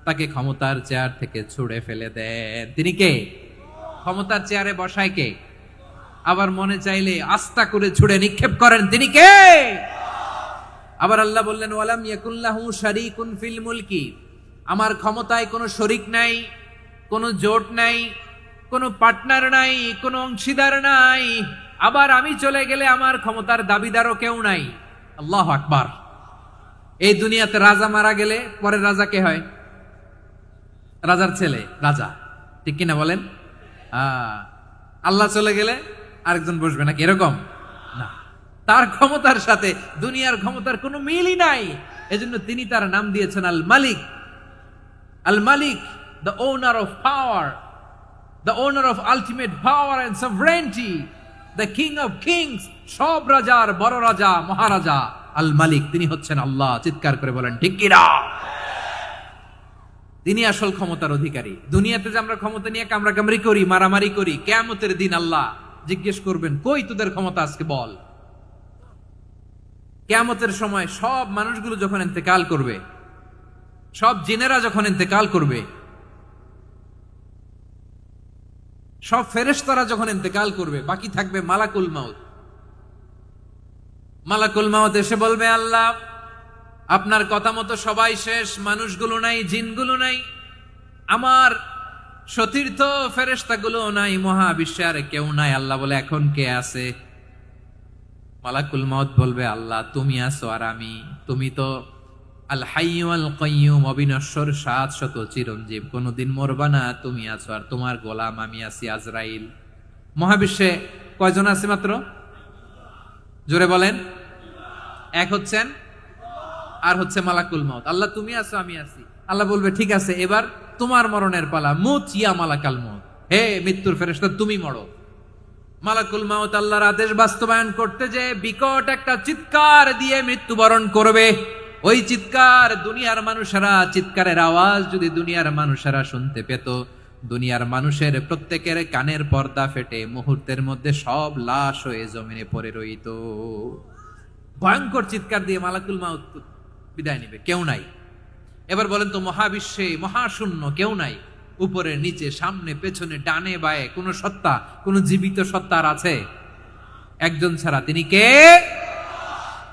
তাকে ক্ষমতার চেয়ার থেকে ছুঁড়ে ফেলে দেন। তিনি কে? ক্ষমতার চেয়ারে বসায় কে? আবার মনে চাইলে আস্থা করে ছুঁড়ে নিক্ষেপ করেন, তিনি কে? আবার আল্লাহ বললেন ওয়ালাম ইয়াকুল্লাহু শারীকুন ফিল মুলকি, আমার ক্ষমতায় কোনো শরিক নাই, কোনো জোট নাই, কোনো পার্টনার নাই, কোনো অংশীদার নাই। আবার আমি চলে গেলে আমার ক্ষমতার দাবিদারও কেউ নাই। আল্লাহু আকবার। এই দুনিয়াতে রাজা মারা গেলে পরের রাজা কে হয়? রাজার ছেলে রাজা, ঠিক কিনা বলেন? আল্লাহ চলে গেলে আরেকজন বসবে নাকি? এরকম না, তার ক্ষমতার সাথে দুনিয়ার ক্ষমতার কোনো মিলই নাই। এজন্য তিনি তার নাম দিয়েছেন আল মালিক। আল মালিক, the owner of power, the owner of ultimate power and sovereignty, the king of kings, সব রাজার বড় রাজা, মহারাজা আল মালিক, তিনি হচ্ছেন আল্লাহ। চিৎকার করে বলেন ঠিক কি না? তিনি আসল ক্ষমতার অধিকারী। দুনিয়াতে যে আমরা ক্ষমতা নিয়ে কামড়াকামড়ি করি, মারামারি করি, কিয়ামতের দিন আল্লাহ জিজ্ঞেস করবেন কই তোদের ক্ষমতা আজকে বল। কিয়ামতের সময় সব মানুষগুলো যখন ইন্তেকাল করবে, সব জিনেরা যখন ইন্তেকাল করবে, সব ফেরেশতারা যখন ইন্তেকাল করবে, বাকি থাকবে মালাকুল মাউত। মালাকুল মাউত এসে বলবে আল্লাহ আপনার কথা মতো সবাই শেষ, মানুষগুলো নাই, জিনগুলো নাই, আমার সতীর্থ ফেরেশতাগুলো নাই, মহাবিশ্বে আর কেউ নাই। আল্লাহ বলে এখন কে আছে? মালাকুল মাউত বলবে আল্লাহ তুমি আছো আর আমি। তুমি তো আল হাইয়্যু আল কাইয়্যুম, অবিনশ্বর, শাশ্বত, চিরঞ্জীব, কোনদিন মরবা না, তুমি আছো আর তোমার গোলাম আমি আছি আজরাইল। মহাবিশ্বে কয়জন আছে মাত্র? জোরে বলেন। এক হচ্ছেন আর হচ্ছে মালাকুল মাউত। আল্লাহ তুমি আছো আমি আছি। আল্লাহ বলবে ঠিক আছে এবার তোমার মরণের পালা, মুত ইয়া মালাকাল মাউত, হে মৃত্যুর ফেরেশতা তুমি মরো। মালাকুল মাউত আল্লাহর আদেশ বাস্তবায়ন করতে যে বিকট একটা চিৎকার দিয়ে মৃত্যুবরণ করবে। ওই চিৎকার দুনিয়ার মানুষেরা, চিৎকারের আওয়াজ যদি দুনিয়ার মানুষেরা শুনতে পেত, দুনিয়ার মানুষের প্রত্যেকের কানের পর্দা ফেটে মুহূর্তের মধ্যে সব লাশ হয়ে জমিনে পড়ে রইত। ভয়ঙ্কর চিৎকার দিয়ে মালাকুল মাউত বিদায় নেবে, কেউ নাই। এবার বলেন তো মহাবিশ্বে মহাশূন্য, কেউ নাই, উপরে নিচে সামনে পেছনে ডানে বায়ে কোন সত্তা, কোন জীবিত সত্তার আছে? একজন ছাড়া, তিনি কে?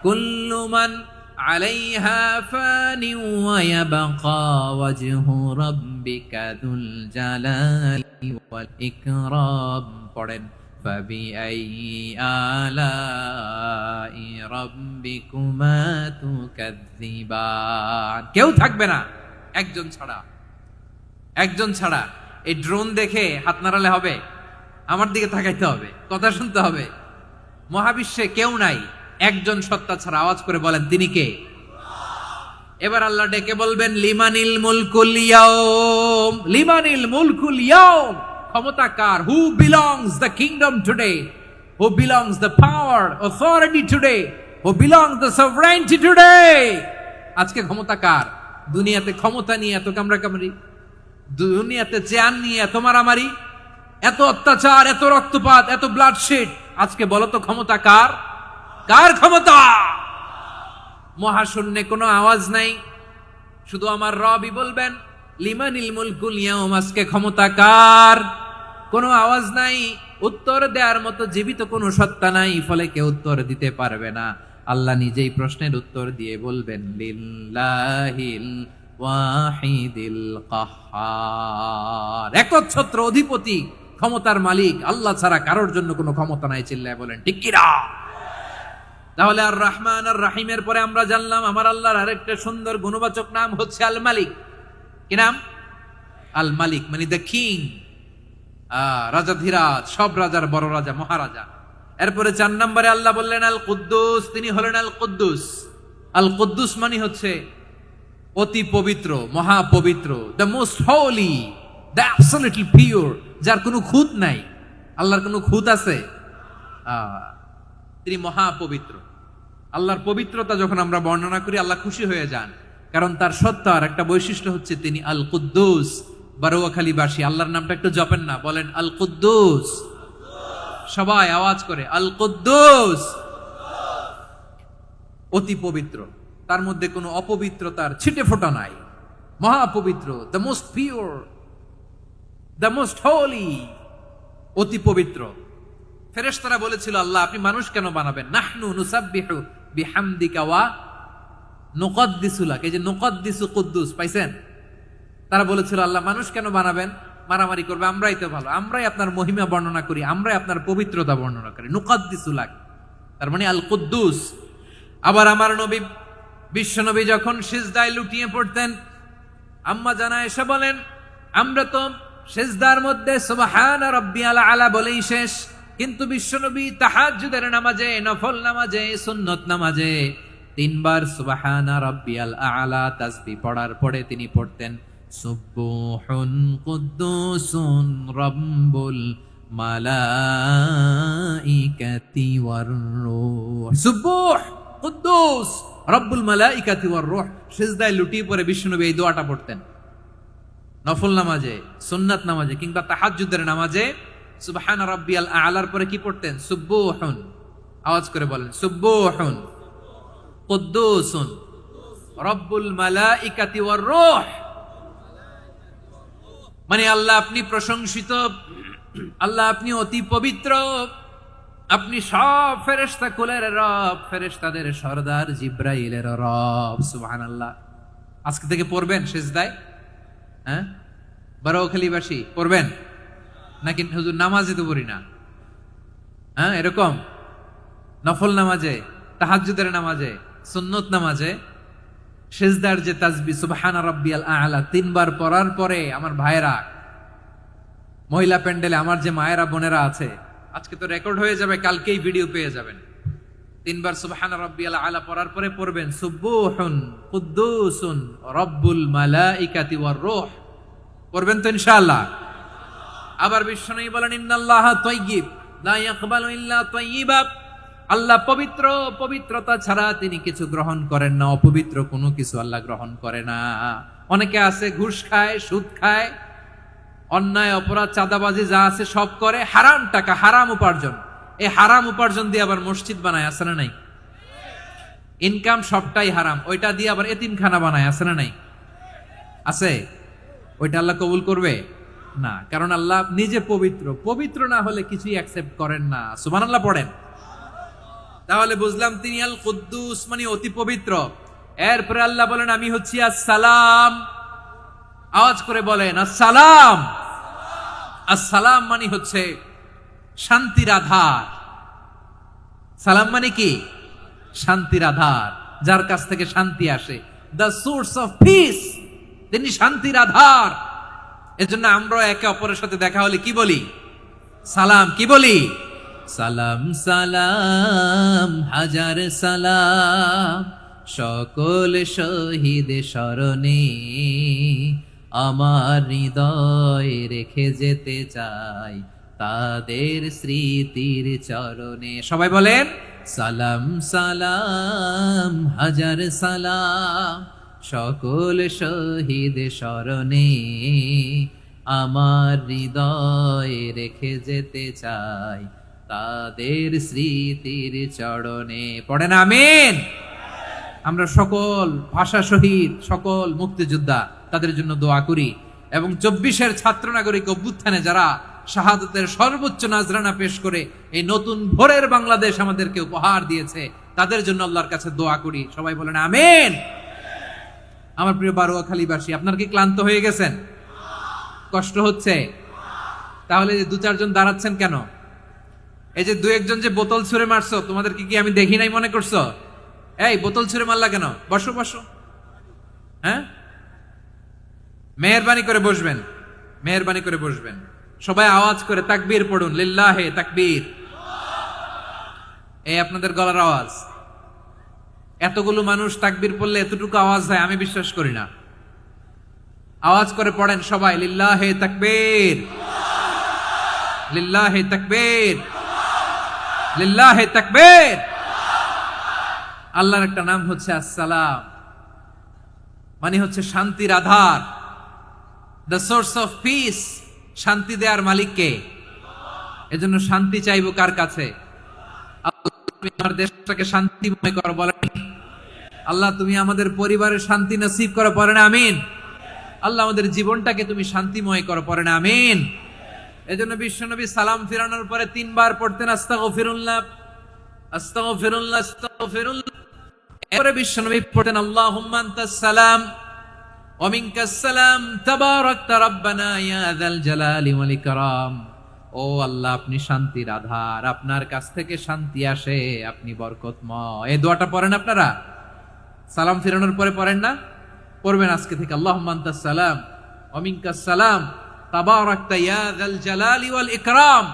কুল্লু মান আলাইহা ফানি ওয়া ইয়াবকা ওয়াজহু রাব্বিকা যুল জালালি ওয়াল ইকরাম। পড়েন ফাবিআইয়ি আলাই রাব্বিকুমা তুকাযযিবান। কেউ থাকবে না একজন ছাড়া, একজন ছাড়া। এই ড্রোন দেখে হাত নাড়ালে হবে? আমার দিকে তাকাইতে হবে, কথা শুনতে হবে। মহাবিশ্বে কেউ নাই একজন সত্তা ছাড়া। আওয়াজ করে বলেন তিনি কে? এবার আল্লাহ ডেকে বলবেন লিমানিল মুলকুল ইয়াউম, লিমানিল মুলকুল ইয়াউম, ক্ষমতা কার? Who belongs the kingdom today, who belongs the power authority today, who belongs the sovereignty today. আজকে ক্ষমতা কার? দুনিয়াতে ক্ষমতা নিয়ে এত কামড়াকামড়ি, দুনিয়াতে চেয়ার নিয়ে এত মারামারি, এত অত্যাচার, এত রক্তপাত, এত ব্লাডশেড, আজকে বলো তো ক্ষমতা কার? কার ক্ষমতা? মহাশূন্যে কোনো আওয়াজ নাই, শুধু আমার রবই বলবেন লিমানিল মুলকুল ইয়াউম, আজকে ক্ষমতা কার? কোনো আওয়াজ নাই, উত্তর দেওয়ার মতো জীবিত কোনো সত্তা নাই, ফলে কেউ উত্তর দিতে পারবে না। আল্লাহ নিজেই প্রশ্নের উত্তর দিয়ে বলবেন লিল্লাহিল ওয়াহিদিল কাহ্হার, একচ্ছত্র অধিপতি, ক্ষমতার মালিক আল্লাহ ছাড়া কারোর জন্য কোনো ক্ষমতা নাই। চিল্লায় বলেন ঠিক কিনা? তাহলে আর রহমান আর রাহিমের পরে আমরা জানলাম আমার আল্লাহর আরেকটা সুন্দর গুণবাচক নাম হচ্ছে আল মালিক। কি নাম? আল মালিক, মানে দ্য কিং, রাজাধিরাজ, সব রাজার বড় রাজা, মহারাজা। এরপরে 4 নম্বরে আল্লাহ বললেন আল কুদ্দুস, তিনি হলেন আল কুদ্দুস। আল কুদ্দুস মানে হচ্ছে অতি পবিত্র, মহাপবিত্র, the most holy, the absolutely pure, যার কোনো খুঁত নাই। আল্লাহর কোনো খুঁত আছে? তিনি মহাপবিত্র। আল্লাহর পবিত্রতা যখন আমরা বর্ণনা করি আল্লাহ খুশি হয়ে যান, কারণ তার সত্তার একটা বৈশিষ্ট্য হচ্ছে তিনি আল কুদ্দুস। বারোয়াখালীবাসী আল্লাহর নামটা একটু জপেন না, বলেন আল কুদ্দুস, সবাই আওয়াজ করে আল কুদ্দুস। অতি পবিত্র, তার মধ্যে কোনো অপবিত্রতার ছিটে ফোঁটা নাই, মহাপবিত্র, the most pure, the most holy, অতি পবিত্র। ফেরেশতারা বলেছিল আল্লাহ আপনি মানুষ কেন বানাবেন? নাহনু নুসাব্বিহু বিহামদিকা ওয়া নুকদ্দিসু লাক, এই যে নুকদ্দিসু কুদ্দুস পাইছেন? তারা বলেছিল আল্লাহ মানুষ কেন বানাবেন, মারামারি করবে, আমরাই তো ভালো, আমরাই আপনার মহিমা বর্ণনা করি, আমরাই আপনার পবিত্রতা বর্ণনা করি। নুকদ্দিসু লাক তার মানে আল কুদ্দুস। আবার আমার নবী বিশ্ব নবী যখন সিজদায় লুটিয়ে পড়তেন, আম্মা জানা এসে বলেন আমরা তো সিজদার মধ্যে সুবহান রাব্বিয়াল আলা বলেই শেষ, কিন্তু বিশ্বনবী তাহাজ্জুদের নামাজে, নফল নামাজে, সুন্নত নামাজে 3 বার সুবহান রাব্বিয়াল আলা তাসবিহ পড়ার পরে তিনি পড়তেন সুবহুন কুদ্দুসুন রাব্বুল মালাইকাতি ওয়ার রূহ। সুবহ কুদ্দুস রব্বুল মালাইকাতি ওয়ার রূহ। সিজদায় লুটিয়ে পড়ে বিশ্বনবী এই দোয়াটা পড়তেন। নফল নামাজে, সুন্নাত নামাজে কিংবা তাহাজ্জুদের নামাজে সুবহান রাব্বিয়াল আলার পরে কি পড়তেন? সুবহুন, আওয়াজ করে বলেন সুবহুন কুদ্দুসুন রব্বুল মালাইকাতি ওয়ার রূহ। মানে আল্লাহ আপনি প্রশংসিত, আল্লাহ আপনি অতি পবিত্র, আপনি সব ফেরেশতা কুলের রব, ফেরেশতাদের সরদার জিব্রাইলের রব। সুবহানাল্লাহ। আজকে থেকে পড়বেন সিজদায়? হ্যাঁ, বারোখালীবাসী পড়বেন নাকি? হুজুর নামাজে তো পড়ি না। হ্যাঁ, এরকম নফল নামাজে, তাহাজ্জুদের নামাজে, সুন্নত নামাজে সিজদার যে তাসবিহ সুবহান রাব্বিয়াল আ'লা 3 বার পড়ার পরে আমার ভাইরা, মহিলা প্যান্ডেলে আমার যে মায়েরা বোনেরা আছে, আজকে তো রেকর্ড হয়ে যাবে, কালকেই ভিডিও পেয়ে যাবেন। 3 বার সুবহান রাব্বিয়াল আ'লা পড়ার পরে পড়বেন সুবহুন কুদ্দুসুন রব্বুল মালাইকাতি ওয়ার রূহ। পড়বেন তো ইনশাআল্লাহ? আবার বিশ্বনবী বলেন ইন্নাল্লাহা তাইয়্যিব লা ইয়াকবালু ইল্লা তাইয়্যিবা, আল্লাহ পবিত্র, পবিত্রতা ছাড়া তিনি কিছু গ্রহণ করেন না, অপবিত্র কোনো কিছু আল্লাহ গ্রহণ করে না। অনেকে আছে ঘুষ খায়, সুদ খায়, অন্যায় অপরাধ চাঁদাবাজি যা আছে সব করে, হারাম টাকা, হারাম উপার্জন। এই হারাম উপার্জন দিয়ে আবার মসজিদ বানায়, আছে না নাই? ইনকাম সবটাই হারাম, ওইটা দিয়ে আবার এতিমখানা বানায়, আছে না নাই? আছে। ওইটা আল্লাহ কবুল করবে না, কারণ আল্লাহ নিজে পবিত্র, পবিত্র না হলে কিছুই অ্যাকসেপ্ট করেন না। সুবহানাল্লাহ পড়েন। তাহলে বুঝলাম তিনি আল কুদ্দুস মানে অতি পবিত্র। এরপরে আল্লাহ বলেন আমি হচ্ছি আসসালাম। আওয়াজ করে বলেন আসসালাম। আসসালাম মানে হচ্ছে শান্তির আধার। সালাম মানে কি? শান্তির আধার, যার কাছ থেকে শান্তি আসে। দ্য সোর্স অফ পিস, তিনি শান্তির আধার। এজন্য আমরা একে অপরের সাথে দেখা হলে কি বলি? সালাম। কি বলি? সালাম সালাম হাজার সালাম, সকল শহীদ স্মরণে আমার হৃদয় রেখে যেতে চাই তাদের স্মৃতির চরণে। সবাই বলেন সালাম সালাম হাজার সালাম, সকল শহীদ স্মরণে আমার হৃদয় রেখে যেতে চাই তাদের স্মৃতির চরণে। পড়েন আমিন। আমরা সকল ভাষা শহীদ, সকল মুক্তিযোদ্ধা তাদের জন্য দোয়া করি, এবং 24-এর ছাত্র নাগরিক অভ্যুত্থানে যারা শাহাদাতের সর্বোচ্চ নাজরানা পেশ করে এই নতুন ভোরের বাংলাদেশ আমাদেরকে উপহার দিয়েছে, তাদের জন্য আল্লাহর কাছে দোয়া করি। সবাই বলেন আমিন। আমার প্রিয় বারুয়াখালীবাসী, আপনারা কি ক্লান্ত হয়ে গেছেন? কষ্ট হচ্ছে? তাহলে যে 2-4 জন দাঁড়াচ্ছেন কেন? এই যে 2-1 জন যে বোতল ছুঁড়ে মারছো, তোমাদেরকে কি আমি দেখি নাই মনে করছো? এই বোতল ছুঁড়ে মারলা কেন? বসো বসো। হ্যাঁ, মেহেরবানি করে বসবেন, মেহেরবানি করে বসবেন। সবাই আওয়াজ করে তাকবীর পড়ুন, লিল্লাহে তাকবীর। এই আপনাদের গলার আওয়াজ। এতগুলো মানুষ তাকবীর পড়লে এতটুকু আওয়াজ হয়, আমি বিশ্বাস করি না। আওয়াজ করে পড়েন সবাই, লিল্লাহে তাকবীর, লিল্লাহে তাকবীর, লিল্লাহে তাকবীর। আল্লাহর একটা নাম হচ্ছে আসসালাম, মানে হচ্ছে শান্তির আধার, দ্য সোর্স অফ পিস। শান্তি দেওয়ার মালিক কে? এজন্য শান্তি চাইবো কার কাছে? আল্লাহ তুমি আমার দেশটাকে শান্তিময় করো, বলেন আল্লাহ তুমি আমাদের পরিবারের শান্তি নসিব করো, পড়েন আমিন। আল্লাহ আমাদের জীবনটাকে তুমি শান্তিময় করো, পড়েন আমিন। এজন্য বিশ্বনবী সালাম ফিরানোর পরে 3 বার পড়তেন আস্তাগফিরুল্লাহ, আস্তাগফিরুল্লাহ, আস্তাগফিরুল্লাহ। এরপরে বিশ্বনবী পড়তেন আল্লাহুম্মা আনতাস সালাম ওয়া মিনকাস সালাম তাবারাকতা রাব্বানা ইয়া যাল জালালি ওয়াল ইকরাম। ও আল্লাহ আপনি শান্তির আধার, আপনার কাছ থেকে শান্তি আসে, আপনি বরকতময়। এই দোয়াটা পড়েন আপনারা? সালাম ফিরানোর পরে পড়েন না? পড়বেন আজকে থেকে, আল্লাহুম্মা আনতাস সালাম ওয়া মিনকাস সালাম তাবারাকতা ইয়া যাল জালালি ওয়াল ইকরাম।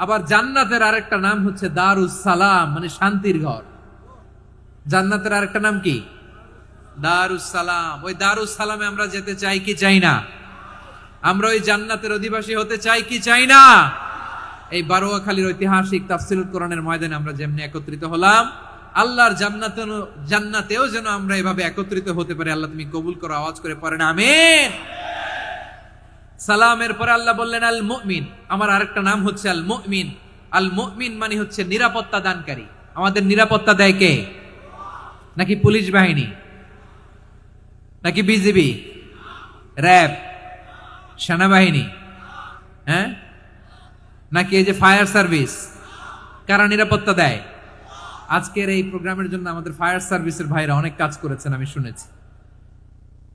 আবার জান্নাতের আরেকটা নাম হচ্ছে দারুস সালাম, মানে শান্তির ঘর। জান্নাতের আরেকটা নাম কি? দারুস সালাম। ওই দারুস সালামে আমরা যেতে চাই কি চাই না? আমরা ওই জান্নাতের অধিবাসী হতে চাই কি চাই না? এই বারুয়াখালীর ঐতিহাসিক তাফসীরুল কোরআনের ময়দানে আমরা যেমনি একত্রিত হলাম, আল্লাহর জান্নাতেও যেন আমরা এভাবে একত্রিত হতে পারি। আল্লাহ তুমি কবুল করো। আওয়াজ করে পড়েন আমিন। সালামের পরে আল্লাহ বললেন আল মুমিন। আমার আরেকটা নাম হচ্ছে আল মুমিন। আল মুমিন মানে হচ্ছে নিরাপত্তা দানকারী। আমাদের নিরাপত্তা দেয় কে? নাকি পুলিশ বাহিনী, নাকি বিজিবি, র্যাব, সেনাবাহিনী, হ্যাঁ, নাকি এই যে ফায়ার সার্ভিস? কারা নিরাপত্তা দেয়? আজকের এই প্রোগ্রামের জন্য আমাদের ফায়ার সার্ভিসের ভাইরা অনেক কাজ করেছেন, আমি শুনেছি।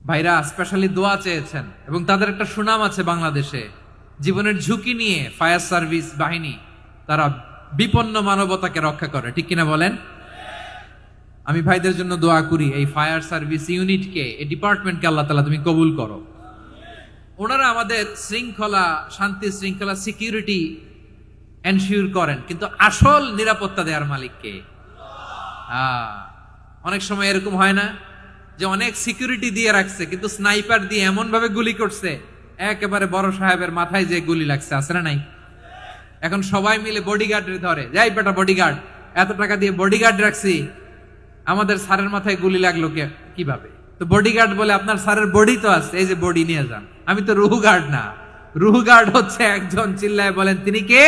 ভাইরা স্পেশালি দোয়া চেয়েছেন, এবং তাদের একটা সুনাম আছে বাংলাদেশে। জীবনের ঝুঁকি নিয়ে ফায়ার সার্ভিস বাহিনী তারা বিপন্ন মানবতাকে রক্ষা করে, ঠিক কিনা বলেন? আমি ভাইদের জন্য দোয়া করি, এই ফায়ার সার্ভিস ইউনিটকে, এই ডিপার্টমেন্টকে আল্লাহ তাআলা তুমি কবুল করো। ওনারা আমাদের শৃঙ্খলা, শান্তি শৃঙ্খলা, সিকিউরিটি এনশিওর করেন, কিন্তু আসল নিরাপত্তা দেওয়ার মালিক কে? অনেক সময় এরকম হয় না যে অনেক সিকিউরিটি দিয়ে রাখছে, কিন্তু স্নাইপার দিয়ে এমন ভাবে গুলি করছে একেবারে বড় সাহেবের মাথায় যে গুলি লাগছে, আছে না নাই? এখন সবাই মিলে বডিগার্ডের ধরে, যাই বেটা বডিগার্ড, এত টাকা দিয়ে বডিগার্ড রাখছি, আমাদের স্যারের মাথায় গুলি লাগলো কিভাবে? তো বডিগার্ড বলে আপনার স্যারের বডি তো আছে, এই যে বডি নিয়ে যান। আমি তো রুহু গার্ড না। রুহু গার্ড হচ্ছে একজন, চিল্লায় বলেন তিনি কে?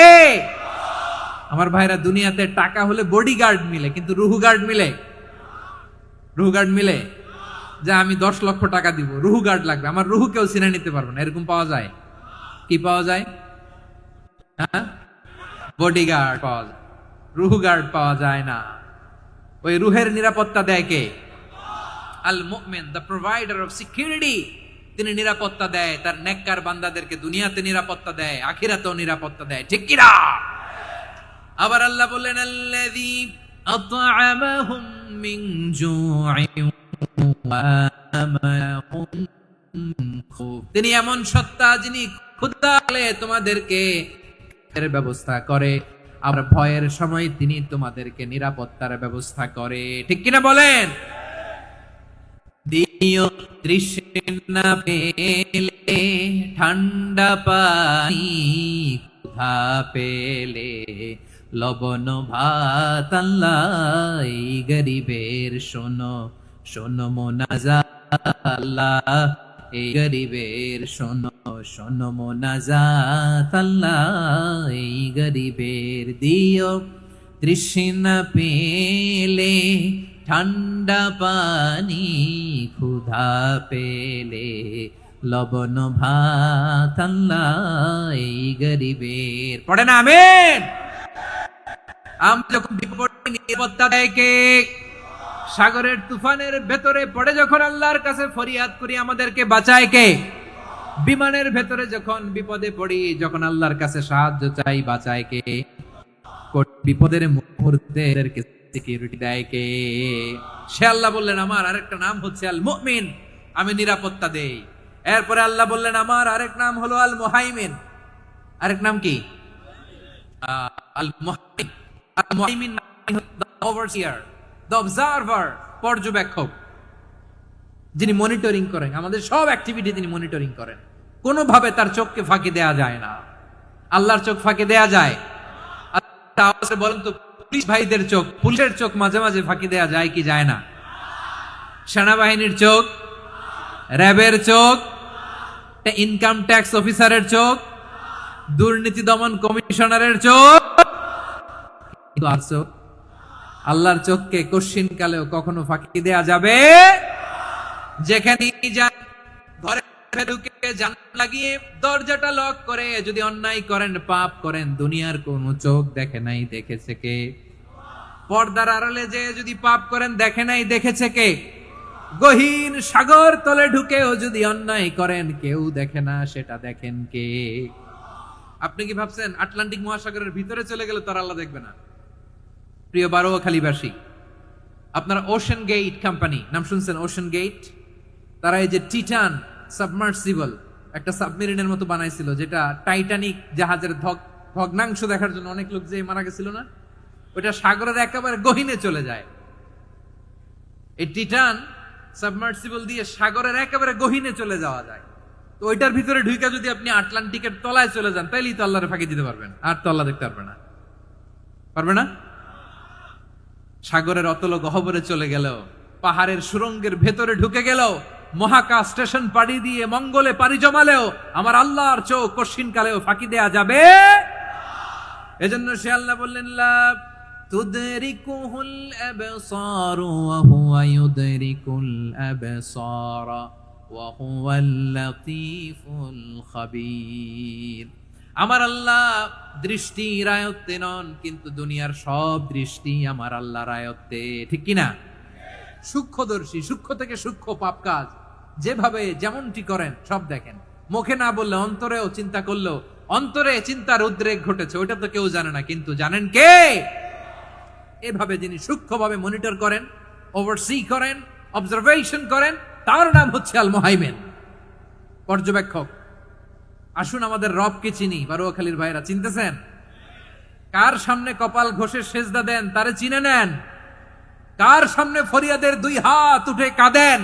আমার ভাইরা, দুনিয়াতে টাকা হলে বডিগার্ড মিলে, কিন্তু রুহু গার্ড মিলে? রুহু গার্ড মিলে? যে আমি 10 লক্ষ টাকা দিব, রুহু গার্ড লাগবে, আমার রুহু কেউ চিনে নিতে পারবে না, এরকম পাওয়া যায়? কি পাওয়া যায়? হ্যাঁ, বডিগার্ড পাওয়া যায়, রুহু গার্ড পাওয়া যায় না। ওই রুহের নিরাপত্তা দেয় কে? আল মুমিন, দ্য প্রোভাইডার অফ সিকিউরিটি। তিনি নিরাপত্তা দেয় তার নেককার বান্দাদেরকে, দুনিয়াতে নিরাপত্তা দেয়, আখিরাতেও নিরাপত্তা দেয়, ঠিক কি না? আবার আল্লাহ বললেন আল্লাযী আত'আমাহুম মিন জু'ইন ওয়া আমানাহুম মিন খাউফ। তিনি এমন সত্তা যিনি ক্ষুধা হলে তোমাদেরকে এর ব্যবস্থা করে, আর ভয়ের সময় তিনি তোমাদেরকে নিরাপত্তার ব্যবস্থা করে, ঠিক কিনা বলেন? দিও তৃষ্ণা পেলে ঠান্ডা পানি, ক্ষুধা পেলে লবণ ভাত, আল্লাহ এই গরিবের শোনো শোনো মোনাজাত, আল্লাহ এই গরিবের শোনো শোনো মোনাজাত আল্লাহ, এই গরিবের দিও তৃষ্ণা পেলে ঠান্ডা পানি, ক্ষুধা পেলে লবণ ভাত আল্লাহ, এই গরিবের। পড়ে না আমিন। আমরা যখন বিপদে নিরাপত্তা দেয় কে? সাগরের তুফানের ভেতরে পড়ে যখন আল্লাহর কাছে ফরিয়াদ করি আমাদেরকে বাঁচায় কে? বিমানের ভেতরে যখন বিপদে পড়ি, যখন আল্লাহর কাছে সাহায্য চাই বাঁচায় কে? বিপদের মুহূর্তে সিকিউরিটি দেয় কে? সে আল্লাহ বললেন আমার আরেকটা নাম হচ্ছে আল মুমিন, আমি নিরাপত্তা দেই। এরপরে আল্লাহ বললেন আমার আরেক নাম হলো আল মুহাইমিন। আরেক নাম কি? আল মুহাইমিন। আল মুহাইমিন দ্য ওভারসিয়ার, দ্য অবজারভার, পর্যবেক্ষক, যিনি মনিটরিং করেন আমাদের সব অ্যাক্টিভিটি, তিনি মনিটরিং করেন। কোনোভাবে তার চোখকে ফাঁকি দেয়া যায় না। আল্লাহর চোখ ফাঁকি দেয়া যায়? বলেন তো, পুলিশ ভাইদের চোখ, পুলিশের চোখ মাঝে মাঝে ফাঁকি দেয়া যায় কি যায় না? সেনাবাহিনীর চোখ, র্যাবের চোখ, ইনকাম ট্যাক্স অফিসারের চোখ, দুর্নীতি দমন কমিশনারের চোখ, আল্লাহর চোখকে কশিন কালেও কখনো ফাঁকি দেয়া যাবে? যেখানে ঘরে ঢুকে জানালা লাগিয়ে দরজাটা লক করে যদি অন্যায় করেন, পাপ করেন, দুনিয়ার কোন চোখ দেখে নাই দেখেছে কে? পর্দার আড়ালে যে যদি পাপ করেন, দেখে নাই দেখেছে কে? গহীন সাগর তলে ঢুকেও যদি অন্যায় করেন, কেউ দেখে না, সেটা দেখেন কে? আপনি কি ভাবছেন আটলান্টিক মহাসাগরের ভিতরে চলে গেলে তার আল্লাহ দেখবে না? প্রিয় বারোয়াখালীবাসী, আপনারা ওশেন গেট কোম্পানি নাম শুনছেন? ওশেন গেট, তারা এই যে টিটান সাবমার্সিবল একটা সাবমেরিনের মতো বানাইছিল, যেটা টাইটানিক জাহাজের ভগ্নাংশ দেখার জন্য অনেক লোক যে মারা গেছিল না, ওটা সাগরের একেবারে গহীনে চলে যায়। এই টিটান সাবমার্সিবল দিয়ে সাগরের একেবারে গহীনে চলে যাওয়া যায়। তো ওইটার ভিতরে ঢুইকা যদি আপনি আটলান্টিকের তলায় চলে যান, তাইলেই তো আল্লাহরে ফাঁকি দিতে পারবেন, আর তো আল্লাহ দেখতে পারবে না। পারবে না? সাগরের অতল গহ্বরে চলে গেল, পাহাড়ের সুরঙ্গের ভেতরে ঢুকে গেল, মহাকাশ স্টেশন পাড়ি দিয়ে মঙ্গলে পাড়ি জমালেও আমার আল্লাহর চোখ কশিন কালেও ফাঁকি দেয়া যাবে? এজন্য সে আল্লাহ বললেন লা তুদরিকুহুল আবসার ওয়া হুয়া ইউদরিকুল আবসার ওয়া হুয়াল লাতীফুল খাবীর। আমার আল্লাহ দৃষ্টির আয়ত্তে নন, কিন্তু দুনিয়ার সব দৃষ্টি আমার আল্লাহর আয়ত্তে, ঠিক কিনা? সূক্ষ্মদর্শী, সূক্ষ্ম থেকে সূক্ষ্ম পাপ কাজ যেভাবে যেমনটি করেন সব দেখেন। মুখে না বললে অন্তরেও চিন্তা করলেও অন্তরে চিন্তার উদ্রেক ঘটেছে, ওইটা তো কেউ জানে না, কিন্তু জানেন কে? এভাবে যিনি সূক্ষ্মভাবে মনিটর করেন, ওভারসি করেন, অবজারভেশন করেন, তার নাম হচ্ছে আল মুহাইমিন, পর্যবেক্ষক। আসুন আমাদের রবকে চিনি। বারোয়াখালীর ভাইরা চিনতেছেন? কার সামনে কপাল ঘষে সেজদা দেন তারে চিনে নেন। কার সামনে ফরিয়াদের দুই হাত উঠে কাঁদেন,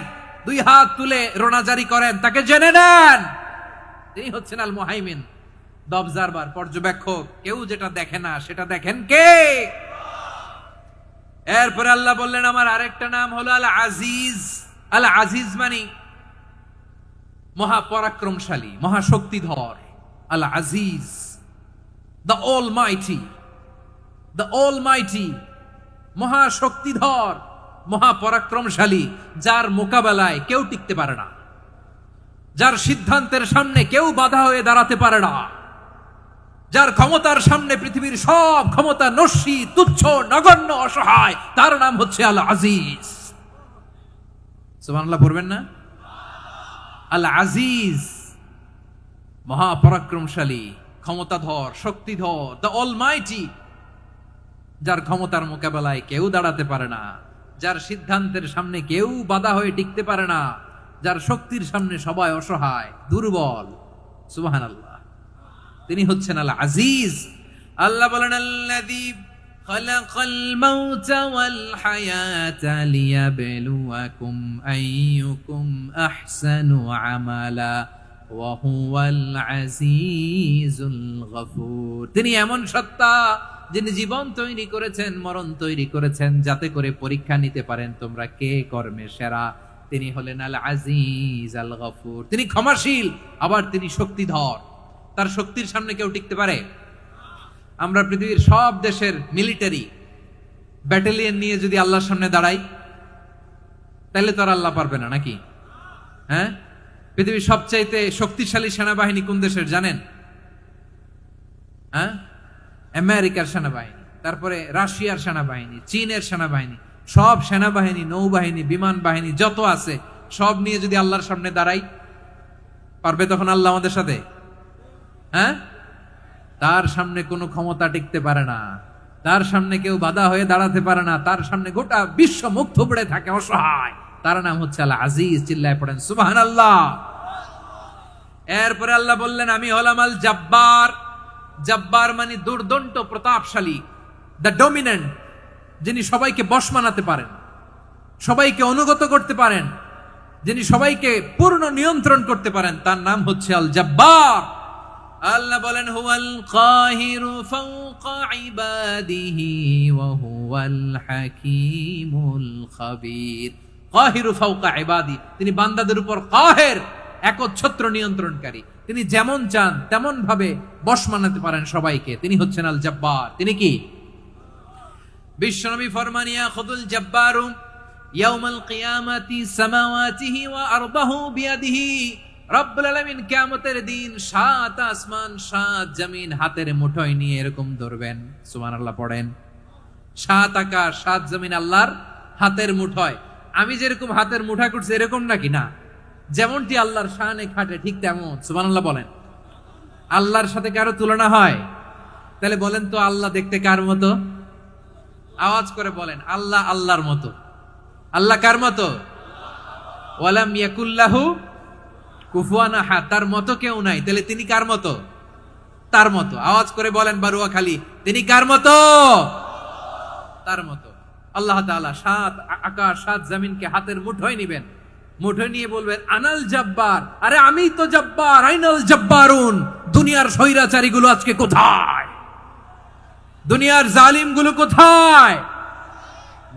দুই হাত তুলে রোনাজারি করেন, তাকে জেনে নেন। তিনি হচ্ছেন আল মুহাইমিন, দ্য অবজারভার, পর্যবেক্ষক। কেউ যেটা দেখে না সেটা দেখেন কে? এরপরে আল্লাহ বললেন আমার আরেকটা নাম হলো আল আজিজ। আল আজিজ মানে মহাপরাক্রমশালী, মহাশক্তিধর। আল আজিজ, দ্য অলমাইটি, দ্য অলমাইটি, মহাশক্তিধর, মহাপরাক্রমশালী, যার মোকাবেলায় কেউ টিকতে পারে না, যার সিদ্ধান্তের সামনে কেউ বাধা হয়ে দাঁড়াতে পারে না, যার ক্ষমতার সামনে পৃথিবীর সব ক্ষমতা নস্যি, তুচ্ছ, নগণ্য, অসহায়, তার নাম হচ্ছে আল আজিজ। সুবহানাল্লাহ পড়বেন না? আল আজিজ, মহাপরাক্রমশালী, ক্ষমতাধর, শক্তিধর, দ্য অলমাইটি, যার ক্ষমতার মোকাবেলায় কেউ দাঁড়াতে পারে না, যার সিদ্ধান্তের সামনে কেউ বাধা হয়ে টিকতে পারে না, যার শক্তির সামনে সবাই অসহায়, দুর্বল। সুবহানাল্লাহ, তিনি হচ্ছেন আল আজিজ। আল্লাহ বলেন আল্লাযী খালাকাল মাউতা ওয়াল হায়াতা লিয়াবলুয়াকুম আইয়ুকুম আহসানু আমালা ওয়া হুয়াল আজিজুল গফুর। তিনি এমন সত্তা যিনি জীবন তৈরি করেছেন, মরণ তৈরি করেছেন, যাতে করে পরীক্ষা নিতে পারেন তোমরা কে কর্মে সেরা, তিনি হলেন আল আজিজ আল গফুর, তিনি ক্ষমাশীল, আবার তিনি শক্তিধর। তার শক্তির সামনে কেউ টিকতে পারে? আমরা পৃথিবীর সব দেশের মিলিটারি ব্যাটালিয়ন নিয়ে যদি আল্লাহর সামনে দাঁড়াই, তাহলে তো আর আল্লাহ পারবে না নাকি? হ্যাঁ, পৃথিবীর সবচাইতে শক্তিশালী সেনাবাহিনী কোন দেশের জানেন? হ্যাঁ, আমেরিকার সেনাবাহিনী, তারপরে রাশিয়ার সেনাবাহিনী, চীনের সেনাবাহিনী, সব সেনাবাহিনী, নৌবাহিনী, বিমান বাহিনী যত আছে সব নিয়ে যদি আল্লাহর সামনে দাঁড়াই, পারবে তখন আল্লাহ আমাদের সাথে? হ্যাঁ, তার সামনে কোনো ক্ষমতা টিকতে পারে না, তার সামনে কেউ বাধা হয়ে দাঁড়াতে পারে না, তার সামনে গোটা বিশ্ব মুখ থুবড়ে থাকে অসহায়। তার নাম হচ্ছে আল আজিজ। চিল্লায় পড়েন সুবহানাল্লাহ। এরপরে আল্লাহ বললেন আমি হলাম আল জব্বার। জব্বার মানে দুর্দণ্ড প্রতাপশালী, দ্য ডমিনেন্ট, যিনি সবাইকে বশ মানাতে পারেন, সবাইকে অনুগত করতে পারেন, যিনি সবাইকে পূর্ণ নিয়ন্ত্রণ করতে পারেন, তার নাম হচ্ছে আল জব্বার। আল্লাহ বলেন হুয়াল কাহিরু ফাওকা ইবাদিহি ওয়া হুয়াল হাকীমুল খাবীর। কাহিরু ফাওকা ইবাদি, তিনি বান্দাদের উপর কাহের, একচ্ছত্র নিয়ন্ত্রণকারী। তিনি যেমন চান তেমন ভাবে বশ মানাতে পারেন সবাইকে। তিনি হচ্ছেন আল জব্বার। তিনি কি? বিশ্বনবী ফরমান ইয়াখুদুল জব্বারু ইয়াউমাল কিয়ামাতি সামাওয়াতিহি ওয়া আরদাহু বিয়াদিহি। রব্বুল আলামিন কিয়ামতের দিন 7 আসমান 7 জমিন হাতের মুঠোয় নিয়ে এরকম ধরবেন। সুবহানাল্লাহ পড়েন। 7 আকাশ 7 জমিন আল্লাহর হাতের মুঠোয়। আমি যেরকম হাতের মুঠা করছি এরকম নাকি? না, যেমনটি আল্লাহর শানে খাটে ঠিক তেমন। সুবহানাল্লাহ বলেন। আল্লাহর সাথে কারো তুলনা হয়? তাহলে বলেন তো আল্লাহ দেখতে কার মতো? আওয়াজ করে বলেন আল্লাহ আল্লাহর মতো। আল্লাহ কার মতো? ওয়ালাম ইয়াকুল্লাহু কুফুয়ান আহাদ, তার মতো কেউ নাই। তাহলে তিনি কার মতো? তার মতো। আওয়াজ করে বলেন বারুয়া খালি, তিনি কার মতো? তার মতো। আল্লাহ তাআলা 7 আকাশ 7 জমিনকে হাতের মুঠোয় নিবেন, মুঠোয় নিয়ে বলবেন আনাল জব্বার। আরে আমি তো জব্বার, আইনাল জব্বারুন। দুনিয়ার স্বৈরাচারী গুলো আজকে কোথায়? দুনিয়ার জালিম গুলো কোথায়?